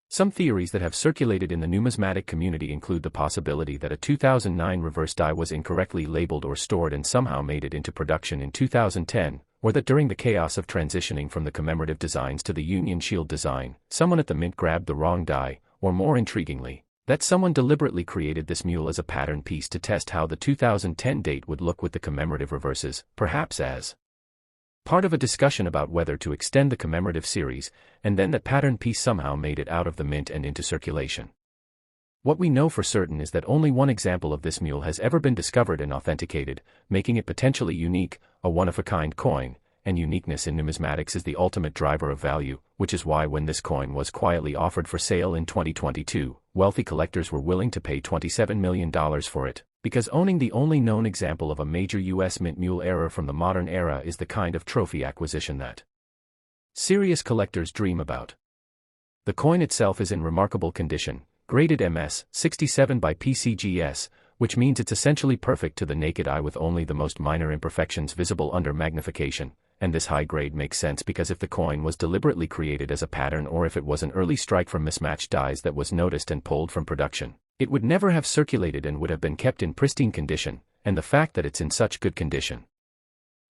Some theories that have circulated in the numismatic community include the possibility that a 2009 reverse die was incorrectly labeled or stored and somehow made it into production in 2010, or that during the chaos of transitioning from the commemorative designs to the Union Shield design, someone at the mint grabbed the wrong die, or more intriguingly, that someone deliberately created this mule as a pattern piece to test how the 2010 date would look with the commemorative reverses, perhaps as part of a discussion about whether to extend the commemorative series, and then that pattern piece somehow made it out of the mint and into circulation. What we know for certain is that only one example of this mule has ever been discovered and authenticated, making it potentially unique, a one-of-a-kind coin, and uniqueness in numismatics is the ultimate driver of value, which is why when this coin was quietly offered for sale in 2022, wealthy collectors were willing to pay $27 million for it, because owning the only known example of a major U.S. mint mule error from the modern era is the kind of trophy acquisition that serious collectors dream about. The coin itself is in remarkable condition, graded MS 67 by PCGS, which means it's essentially perfect to the naked eye with only the most minor imperfections visible under magnification. And this high grade makes sense because if the coin was deliberately created as a pattern or if it was an early strike from mismatched dies that was noticed and pulled from production, it would never have circulated and would have been kept in pristine condition, and the fact that it's in such good condition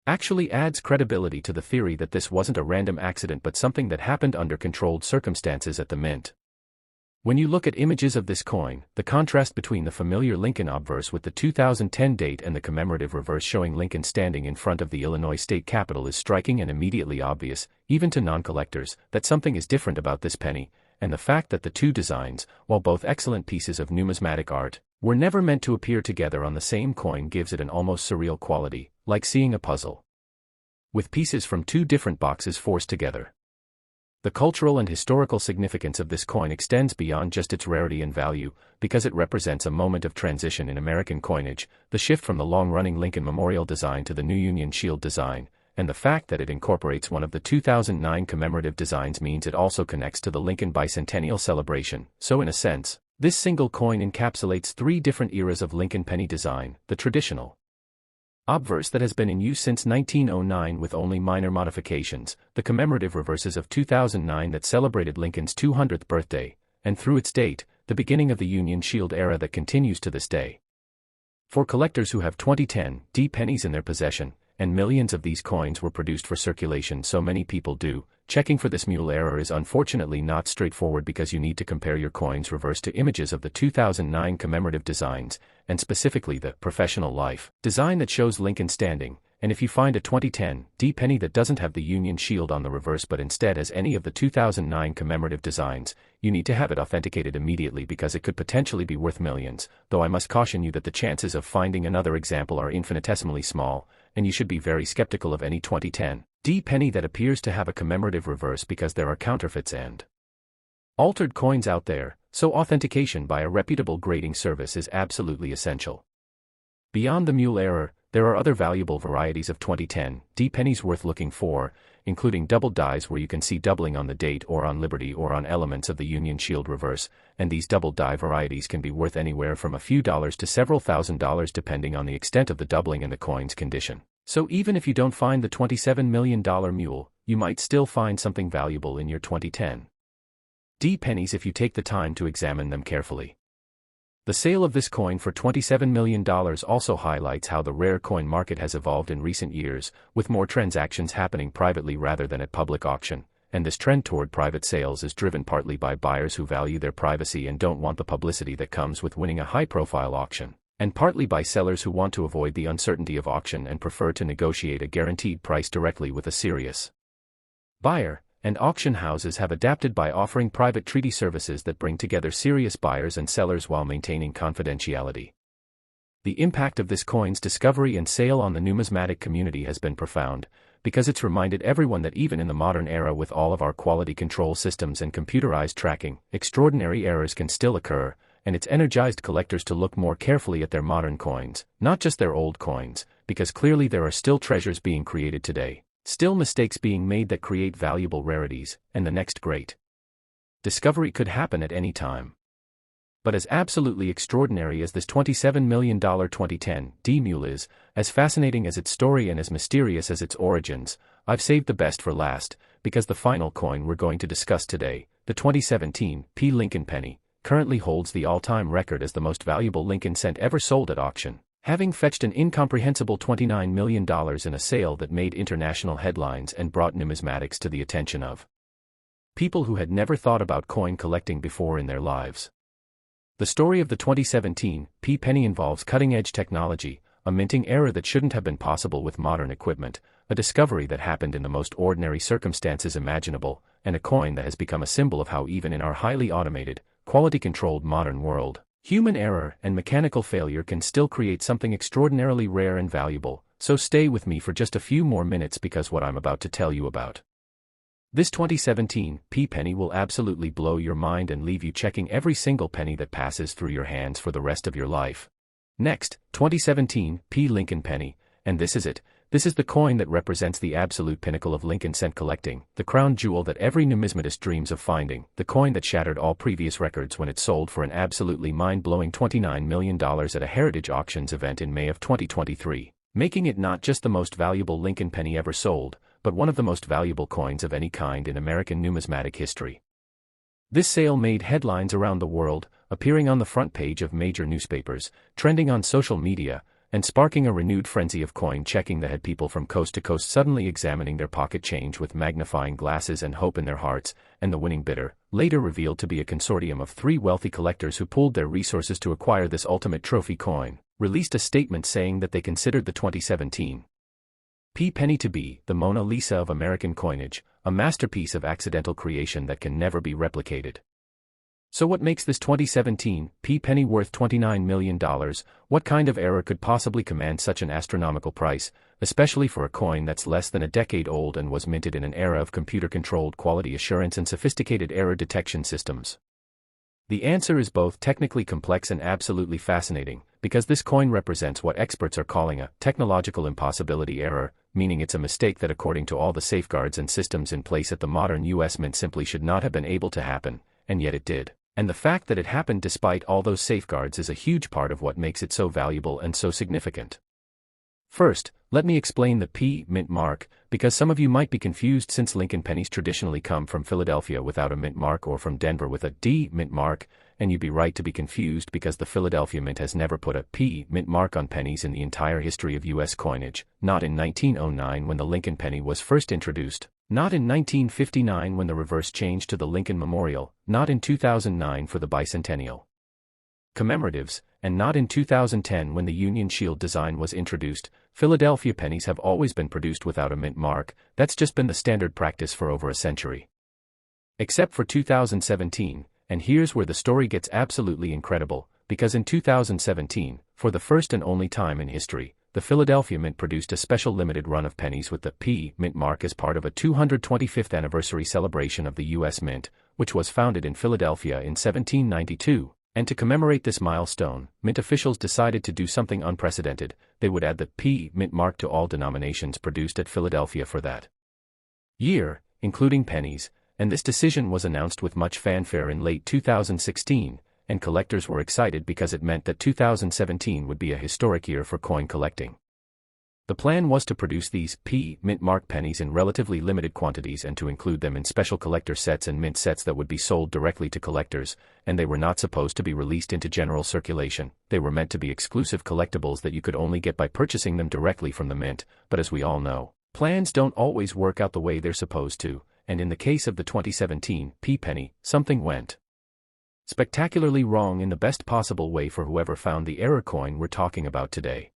actually adds credibility to the theory that this wasn't a random accident but something that happened under controlled circumstances at the mint. When you look at images of this coin, the contrast between the familiar Lincoln obverse with the 2010 date and the commemorative reverse showing Lincoln standing in front of the Illinois state capitol is striking and immediately obvious, even to non-collectors, that something is different about this penny, and the fact that the two designs, while both excellent pieces of numismatic art, were never meant to appear together on the same coin gives it an almost surreal quality, like seeing a puzzle with pieces from two different boxes forced together. The cultural and historical significance of this coin extends beyond just its rarity and value, because it represents a moment of transition in American coinage, the shift from the long-running Lincoln Memorial design to the new Union Shield design, and the fact that it incorporates one of the 2009 commemorative designs means it also connects to the Lincoln bicentennial celebration. So in a sense, this single coin encapsulates three different eras of Lincoln penny design: the traditional obverse that has been in use since 1909 with only minor modifications, the commemorative reverses of 2009 that celebrated Lincoln's 200th birthday, and through its date, the beginning of the Union Shield era that continues to this day. For collectors who have 2010 D pennies in their possession, and millions of these coins were produced for circulation, so many people do, checking for this mule error is unfortunately not straightforward because you need to compare your coins reverse to images of the 2009 commemorative designs, and specifically the professional life design that shows Lincoln standing, and if you find a 2010 D penny that doesn't have the Union Shield on the reverse but instead has any of the 2009 commemorative designs, you need to have it authenticated immediately because it could potentially be worth millions, though I must caution you that the chances of finding another example are infinitesimally small, and you should be very skeptical of any 2010 D penny that appears to have a commemorative reverse because there are counterfeits and altered coins out there, so authentication by a reputable grading service is absolutely essential. Beyond the mule error, there are other valuable varieties of 2010 D pennies worth looking for, including doubled dies where you can see doubling on the date or on Liberty or on elements of the Union Shield reverse, and these doubled die varieties can be worth anywhere from a few dollars to several $1,000s depending on the extent of the doubling and the coin's condition. So even if you don't find the $27 million mule, you might still find something valuable in your 2010 D pennies if you take the time to examine them carefully. The sale of this coin for $27 million also highlights how the rare coin market has evolved in recent years, with more transactions happening privately rather than at public auction, and this trend toward private sales is driven partly by buyers who value their privacy and don't want the publicity that comes with winning a high-profile auction, and partly by sellers who want to avoid the uncertainty of auction and prefer to negotiate a guaranteed price directly with a serious buyer. And auction houses have adapted by offering private treaty services that bring together serious buyers and sellers while maintaining confidentiality. The impact of this coin's discovery and sale on the numismatic community has been profound, because it's reminded everyone that even in the modern era with all of our quality control systems and computerized tracking, extraordinary errors can still occur, and it's energized collectors to look more carefully at their modern coins, not just their old coins, because clearly there are still treasures being created today. Still mistakes being made that create valuable rarities, and the next great discovery could happen at any time. But as absolutely extraordinary as this $27 million 2010 mule is, as fascinating as its story and as mysterious as its origins, I've saved the best for last, because the final coin we're going to discuss today, the 2017 Lincoln penny, currently holds the all-time record as the most valuable Lincoln cent ever sold at auction, having fetched an incomprehensible $29 million in a sale that made international headlines and brought numismatics to the attention of people who had never thought about coin collecting before in their lives. The story of the 2017 penny involves cutting-edge technology, a minting error that shouldn't have been possible with modern equipment, a discovery that happened in the most ordinary circumstances imaginable, and a coin that has become a symbol of how even in our highly automated, quality-controlled modern world, human error and mechanical failure can still create something extraordinarily rare and valuable. So stay with me for just a few more minutes, because what I'm about to tell you about this 2017 penny will absolutely blow your mind and leave you checking every single penny that passes through your hands for the rest of your life. Next, 2017 Lincoln penny, and this is it. This is the coin that represents the absolute pinnacle of Lincoln cent collecting, the crown jewel that every numismatist dreams of finding, the coin that shattered all previous records when it sold for an absolutely mind-blowing $29 million at a Heritage Auctions event in May of 2023, making it not just the most valuable Lincoln penny ever sold, but one of the most valuable coins of any kind in American numismatic history. This sale made headlines around the world, appearing on the front page of major newspapers, trending on social media, and sparking a renewed frenzy of coin checking that had people from coast to coast suddenly examining their pocket change with magnifying glasses and hope in their hearts. And the winning bidder, later revealed to be a consortium of 3 wealthy collectors who pooled their resources to acquire this ultimate trophy coin, released a statement saying that they considered the 2017 penny to be the Mona Lisa of American coinage, a masterpiece of accidental creation that can never be replicated. So what makes this 2017 penny worth $29 million? What kind of error could possibly command such an astronomical price, especially for a coin that's less than a decade old and was minted in an era of computer-controlled quality assurance and sophisticated error detection systems? The answer is both technically complex and absolutely fascinating, because this coin represents what experts are calling a technological impossibility error, meaning it's a mistake that, according to all the safeguards and systems in place at the modern U.S. Mint, simply should not have been able to happen, and yet it did. And the fact that it happened despite all those safeguards is a huge part of what makes it so valuable and so significant. First, let me explain the mint mark, because some of you might be confused, since Lincoln pennies traditionally come from Philadelphia without a mint mark or from Denver with a mint mark, and you'd be right to be confused because the Philadelphia Mint has never put a mint mark on pennies in the entire history of U.S. coinage, not in 1909 when the Lincoln penny was first introduced, not in 1959 when the reverse changed to the Lincoln Memorial, not in 2009 for the bicentennial commemoratives, and not in 2010 when the Union Shield design was introduced. Philadelphia pennies have always been produced without a mint mark. That's just been the standard practice for over a century. Except for 2017, and here's where the story gets absolutely incredible, because in 2017, for the first and only time in history, the Philadelphia Mint produced a special limited run of pennies with the mint mark as part of a 225th anniversary celebration of the U.S. Mint, which was founded in Philadelphia in 1792. And to commemorate this milestone, Mint officials decided to do something unprecedented. They would add the mint mark to all denominations produced at Philadelphia for that year, including pennies, and this decision was announced with much fanfare in late 2016, and collectors were excited because it meant that 2017 would be a historic year for coin collecting. The plan was to produce these mint mark pennies in relatively limited quantities and to include them in special collector sets and mint sets that would be sold directly to collectors, and they were not supposed to be released into general circulation. They were meant to be exclusive collectibles that you could only get by purchasing them directly from the mint, but as we all know, plans don't always work out the way they're supposed to, and in the case of the 2017 penny, something went spectacularly wrong in the best possible way for whoever found the error coin we're talking about today.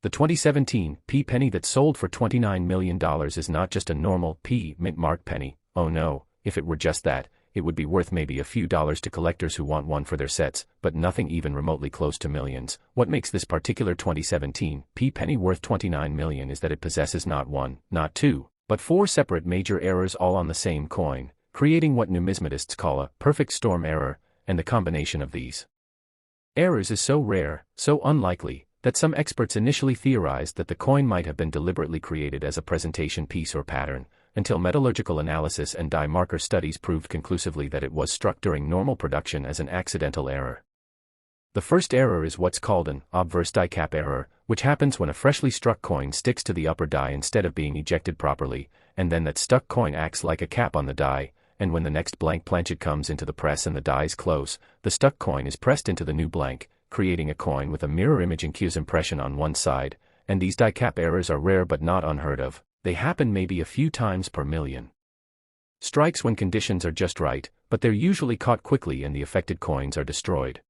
The 2017 penny that sold for $29 million is not just a normal mint mark penny. Oh no, if it were just that, it would be worth maybe a few dollars to collectors who want one for their sets, but nothing even remotely close to millions. What makes this particular 2017 penny worth $29 million is that it possesses not one, not two, but 4 separate major errors all on the same coin, creating what numismatists call a perfect storm error, and the combination of these errors is so rare, so unlikely, that some experts initially theorized that the coin might have been deliberately created as a presentation piece or pattern, until metallurgical analysis and die marker studies proved conclusively that it was struck during normal production as an accidental error. The first error is what's called an obverse die cap error, which happens when a freshly struck coin sticks to the upper die instead of being ejected properly, and then that stuck coin acts like a cap on the die, and when the next blank planchet comes into the press and the dies close, the stuck coin is pressed into the new blank, creating a coin with a mirror image and Q's impression on one side, and these die cap errors are rare but not unheard of. They happen maybe a few times per million strikes when conditions are just right, but they're usually caught quickly and the affected coins are destroyed.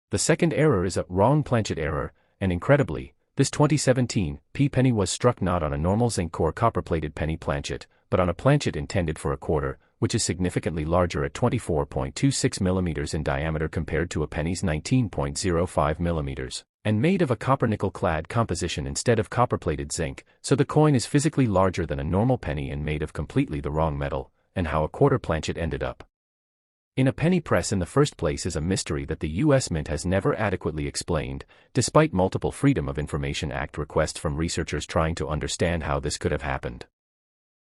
The second error is a wrong planchet error, and incredibly, this 2017 penny was struck not on a normal zinc core copper-plated penny planchet, but on a planchet intended for a quarter, which is significantly larger at 24.26 mm in diameter compared to a penny's 19.05 mm, and made of a copper-nickel clad composition instead of copper-plated zinc, so the coin is physically larger than a normal penny and made of completely the wrong metal, and how a quarter planchet ended up in a penny press in the first place is a mystery that the U.S. Mint has never adequately explained, despite multiple Freedom of Information Act requests from researchers trying to understand how this could have happened.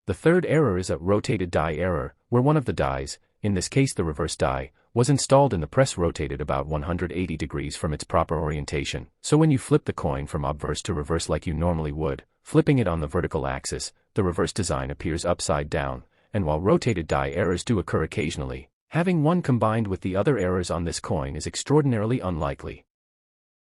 The third error is a rotated die error, where one of the dies, in this case the reverse die, was installed in the press rotated about 180 degrees from its proper orientation, so when you flip the coin from obverse to reverse like you normally would, flipping it on the vertical axis, the reverse design appears upside down, and while rotated die errors do occur occasionally, having one combined with the other errors on this coin is extraordinarily unlikely.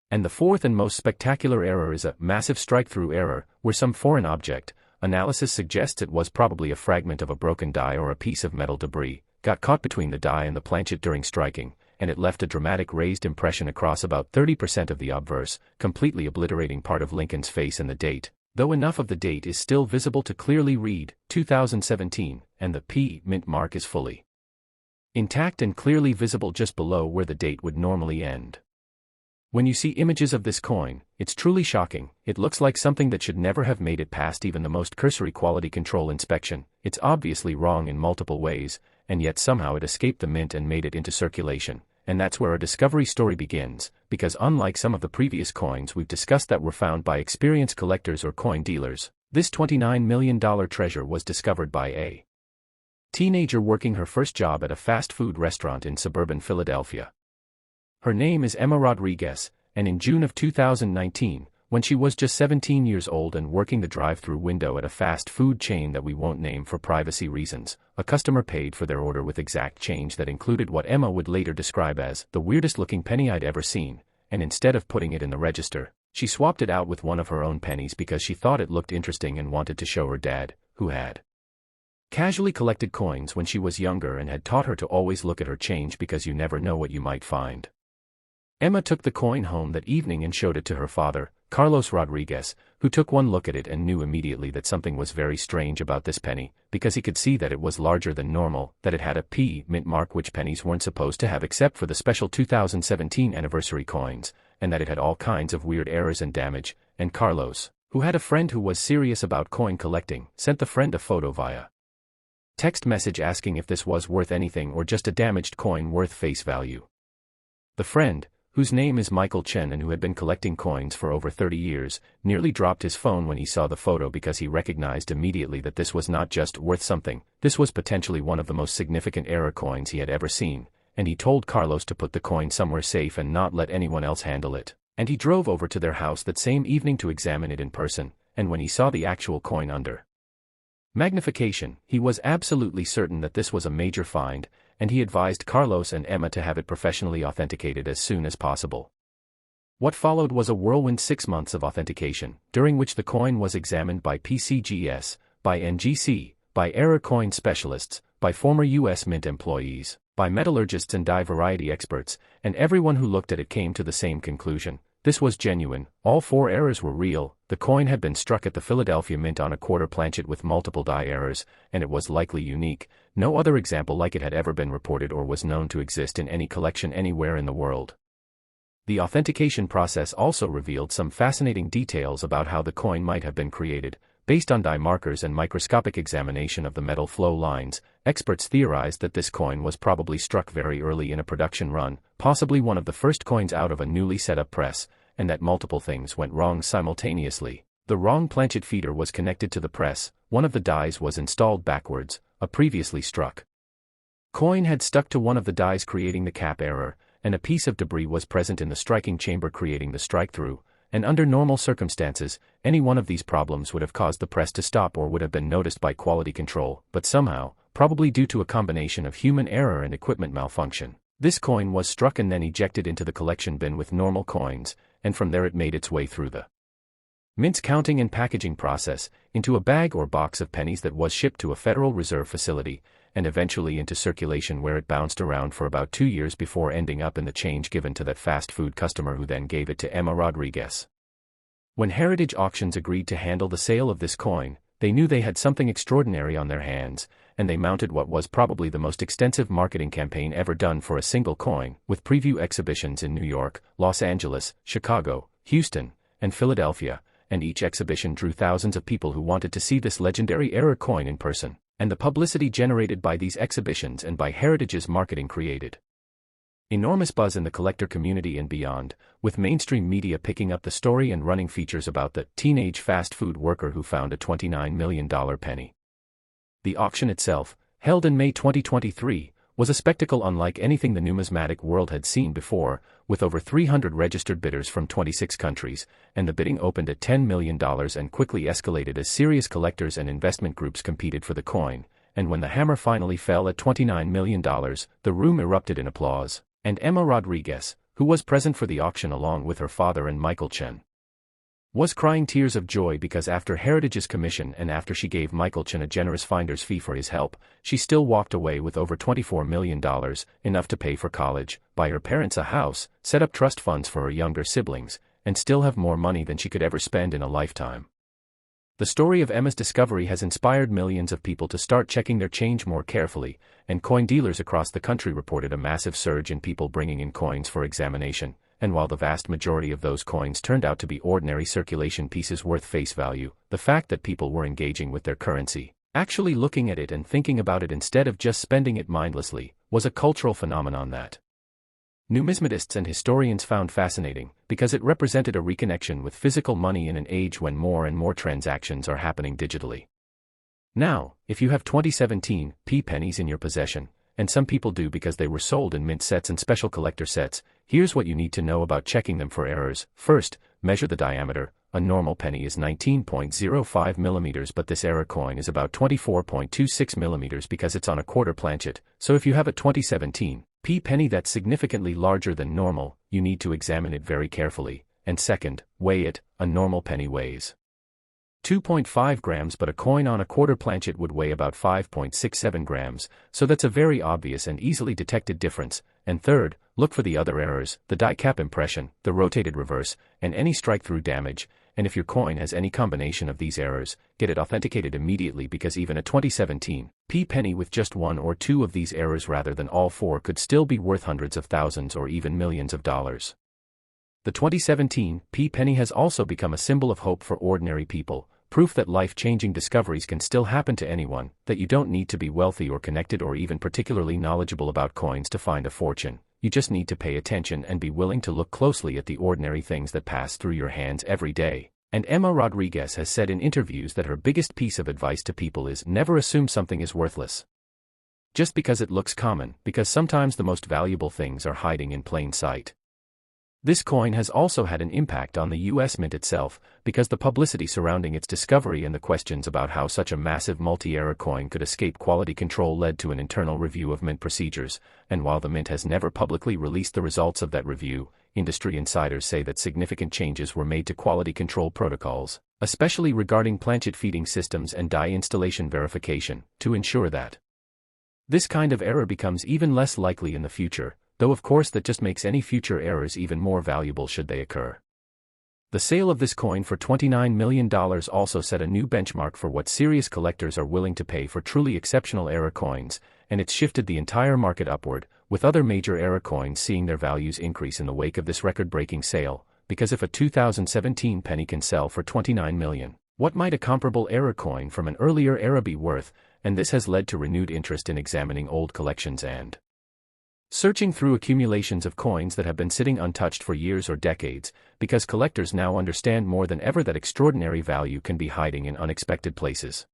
And the fourth and most spectacular error is a massive strike-through error, where some foreign object, analysis suggests it was probably a fragment of a broken die or a piece of metal debris, got caught between the die and the planchet during striking, and it left a dramatic raised impression across about 30% of the obverse, completely obliterating part of Lincoln's face and the date, though enough of the date is still visible to clearly read 2017, and the mint mark is fully intact and clearly visible just below where the date would normally end. When you see images of this coin, it's truly shocking. It looks like something that should never have made it past even the most cursory quality control inspection. It's obviously wrong in multiple ways, and yet somehow it escaped the mint and made it into circulation. And that's where our discovery story begins, because unlike some of the previous coins we've discussed that were found by experienced collectors or coin dealers, this $29 million treasure was discovered by a teenager working her first job at a fast food restaurant in suburban Philadelphia. Her name is Emma Rodriguez, and in June of 2019, when she was just 17 years old and working the drive-thru window at a fast food chain that we won't name for privacy reasons, a customer paid for their order with exact change that included what Emma would later describe as the weirdest-looking penny I'd ever seen, and instead of putting it in the register, she swapped it out with one of her own pennies because she thought it looked interesting and wanted to show her dad, who had casually collected coins when she was younger and had taught her to always look at her change because you never know what you might find. Emma took the coin home that evening and showed it to her father, Carlos Rodriguez, who took one look at it and knew immediately that something was very strange about this penny, because he could see that it was larger than normal, that it had a mint mark which pennies weren't supposed to have except for the special 2017 anniversary coins, and that it had all kinds of weird errors and damage, and Carlos, who had a friend who was serious about coin collecting, sent the friend a photo via text message asking if this was worth anything or just a damaged coin worth face value. The friend, whose name is Michael Chen and who had been collecting coins for over 30 years, nearly dropped his phone when he saw the photo because he recognized immediately that this was not just worth something, this was potentially one of the most significant error coins he had ever seen, and he told Carlos to put the coin somewhere safe and not let anyone else handle it, and he drove over to their house that same evening to examine it in person, and when he saw the actual coin under magnification, he was absolutely certain that this was a major find, and he advised Carlos and Emma to have it professionally authenticated as soon as possible. What followed was a whirlwind 6 months of authentication, during which the coin was examined by PCGS, by NGC, by error coin specialists, by former U.S. Mint employees, by metallurgists and die variety experts, and everyone who looked at it came to the same conclusion. This was genuine, all 4 errors were real, the coin had been struck at the Philadelphia Mint on a quarter planchet with multiple die errors, and it was likely unique. No other example like it had ever been reported or was known to exist in any collection anywhere in the world. The authentication process also revealed some fascinating details about how the coin might have been created. Based on die markers and microscopic examination of the metal flow lines, experts theorized that this coin was probably struck very early in a production run, possibly one of the first coins out of a newly set up press, and that multiple things went wrong simultaneously. The wrong planchet feeder was connected to the press, one of the dies was installed backwards, a previously struck coin had stuck to one of the dies creating the cap error, and a piece of debris was present in the striking chamber creating the strike-through, and under normal circumstances, any one of these problems would have caused the press to stop or would have been noticed by quality control, but somehow, probably due to a combination of human error and equipment malfunction, this coin was struck and then ejected into the collection bin with normal coins, and from there it made its way through the mint's counting and packaging process, into a bag or box of pennies that was shipped to a Federal Reserve facility, and eventually into circulation where it bounced around for about 2 years before ending up in the change given to that fast food customer who then gave it to Emma Rodriguez. When Heritage Auctions agreed to handle the sale of this coin, they knew they had something extraordinary on their hands, and they mounted what was probably the most extensive marketing campaign ever done for a single coin, with preview exhibitions in New York, Los Angeles, Chicago, Houston, and Philadelphia, and each exhibition drew thousands of people who wanted to see this legendary error coin in person, and the publicity generated by these exhibitions and by Heritage's marketing created enormous buzz in the collector community and beyond, with mainstream media picking up the story and running features about the teenage fast food worker who found a $29 million penny. The auction itself, held in May 2023, was a spectacle unlike anything the numismatic world had seen before, with over 300 registered bidders from 26 countries, and the bidding opened at $10 million and quickly escalated as serious collectors and investment groups competed for the coin, and when the hammer finally fell at $29 million, the room erupted in applause, and Emma Rodriguez, who was present for the auction along with her father and Michael Chen, was crying tears of joy because after Heritage's commission and after she gave Michael Chen a generous finder's fee for his help, she still walked away with over $24 million, enough to pay for college, buy her parents a house, set up trust funds for her younger siblings, and still have more money than she could ever spend in a lifetime. The story of Emma's discovery has inspired millions of people to start checking their change more carefully, and coin dealers across the country reported a massive surge in people bringing in coins for examination. And while the vast majority of those coins turned out to be ordinary circulation pieces worth face value, the fact that people were engaging with their currency, actually looking at it and thinking about it instead of just spending it mindlessly, was a cultural phenomenon that numismatists and historians found fascinating, because it represented a reconnection with physical money in an age when more and more transactions are happening digitally. Now, if you have 2017 pennies in your possession, and some people do because they were sold in mint sets and special collector sets, here's what you need to know about checking them for errors. First, measure the diameter. A normal penny is 19.05 millimeters, but this error coin is about 24.26 millimeters because it's on a quarter planchet, so if you have a 2017 penny that's significantly larger than normal, you need to examine it very carefully. And second, weigh it. A normal penny weighs 2.5 grams, but a coin on a quarter planchet would weigh about 5.67 grams, so that's a very obvious and easily detected difference. And third, look for the other errors, the die cap impression, the rotated reverse, and any strike-through damage, and if your coin has any combination of these errors, get it authenticated immediately because even a 2017 penny with just one or two of these errors rather than all four could still be worth hundreds of thousands or even millions of dollars. The 2017 penny has also become a symbol of hope for ordinary people, proof that life-changing discoveries can still happen to anyone, that you don't need to be wealthy or connected or even particularly knowledgeable about coins to find a fortune. You just need to pay attention and be willing to look closely at the ordinary things that pass through your hands every day. And Emma Rodriguez has said in interviews that her biggest piece of advice to people is never assume something is worthless just because it looks common, because sometimes the most valuable things are hiding in plain sight. This coin has also had an impact on the US Mint itself, because the publicity surrounding its discovery and the questions about how such a massive multi-error coin could escape quality control led to an internal review of Mint procedures, and while the Mint has never publicly released the results of that review, industry insiders say that significant changes were made to quality control protocols, especially regarding planchet feeding systems and die installation verification, to ensure that this kind of error becomes even less likely in the future, though of course that just makes any future errors even more valuable should they occur. The sale of this coin for $29 million also set a new benchmark for what serious collectors are willing to pay for truly exceptional error coins, and it's shifted the entire market upward, with other major error coins seeing their values increase in the wake of this record-breaking sale, because if a 2017 penny can sell for $29 million, what might a comparable error coin from an earlier era be worth? And this has led to renewed interest in examining old collections and searching through accumulations of coins that have been sitting untouched for years or decades, because collectors now understand more than ever that extraordinary value can be hiding in unexpected places.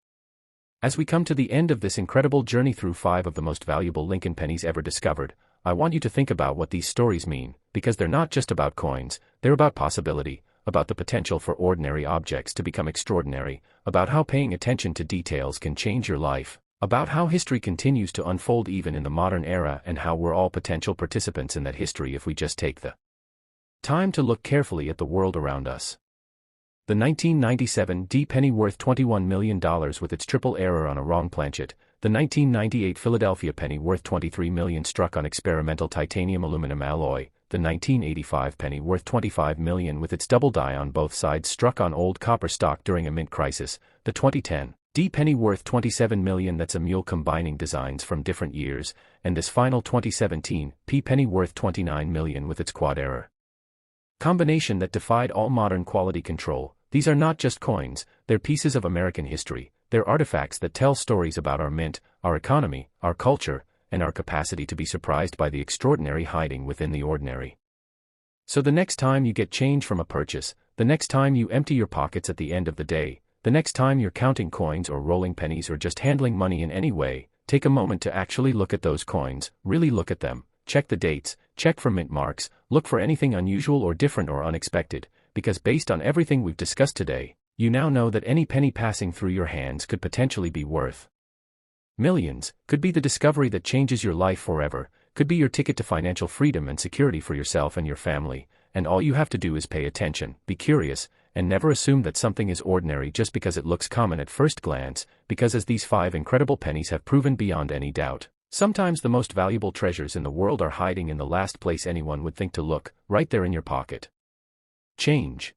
As we come to the end of this incredible journey through 5 of the most valuable Lincoln pennies ever discovered, I want you to think about what these stories mean, because they're not just about coins, they're about possibility, about the potential for ordinary objects to become extraordinary, about how paying attention to details can change your life, about how history continues to unfold even in the modern era, and how we're all potential participants in that history if we just take the time to look carefully at the world around us. The 1997 D penny worth $21 million with its triple error on a wrong planchet. The 1998 Philadelphia penny worth $23 million struck on experimental titanium aluminum alloy. The 1985 penny worth $25 million with its double die on both sides struck on old copper stock during a mint crisis. The 2010 D penny worth $27 million, that's a mule combining designs from different years. And this final 2017 P penny worth $29 million with its quad error combination that defied all modern quality control. These are not just coins, they're pieces of American history. They're artifacts that tell stories about our mint, our economy, our culture, and our capacity to be surprised by the extraordinary hiding within the ordinary. So the next time you get change from a purchase, the next time you empty your pockets at the end of the day, the next time you're counting coins or rolling pennies or just handling money in any way, take a moment to actually look at those coins, really look at them, check the dates, check for mint marks, look for anything unusual or different or unexpected, because based on everything we've discussed today, you now know that any penny passing through your hands could potentially be worth millions, could be the discovery that changes your life forever, could be your ticket to financial freedom and security for yourself and your family, and all you have to do is pay attention, be curious, and never assume that something is ordinary just because it looks common at first glance, because as these 5 incredible pennies have proven beyond any doubt, sometimes the most valuable treasures in the world are hiding in the last place anyone would think to look, right there in your pocket. Change.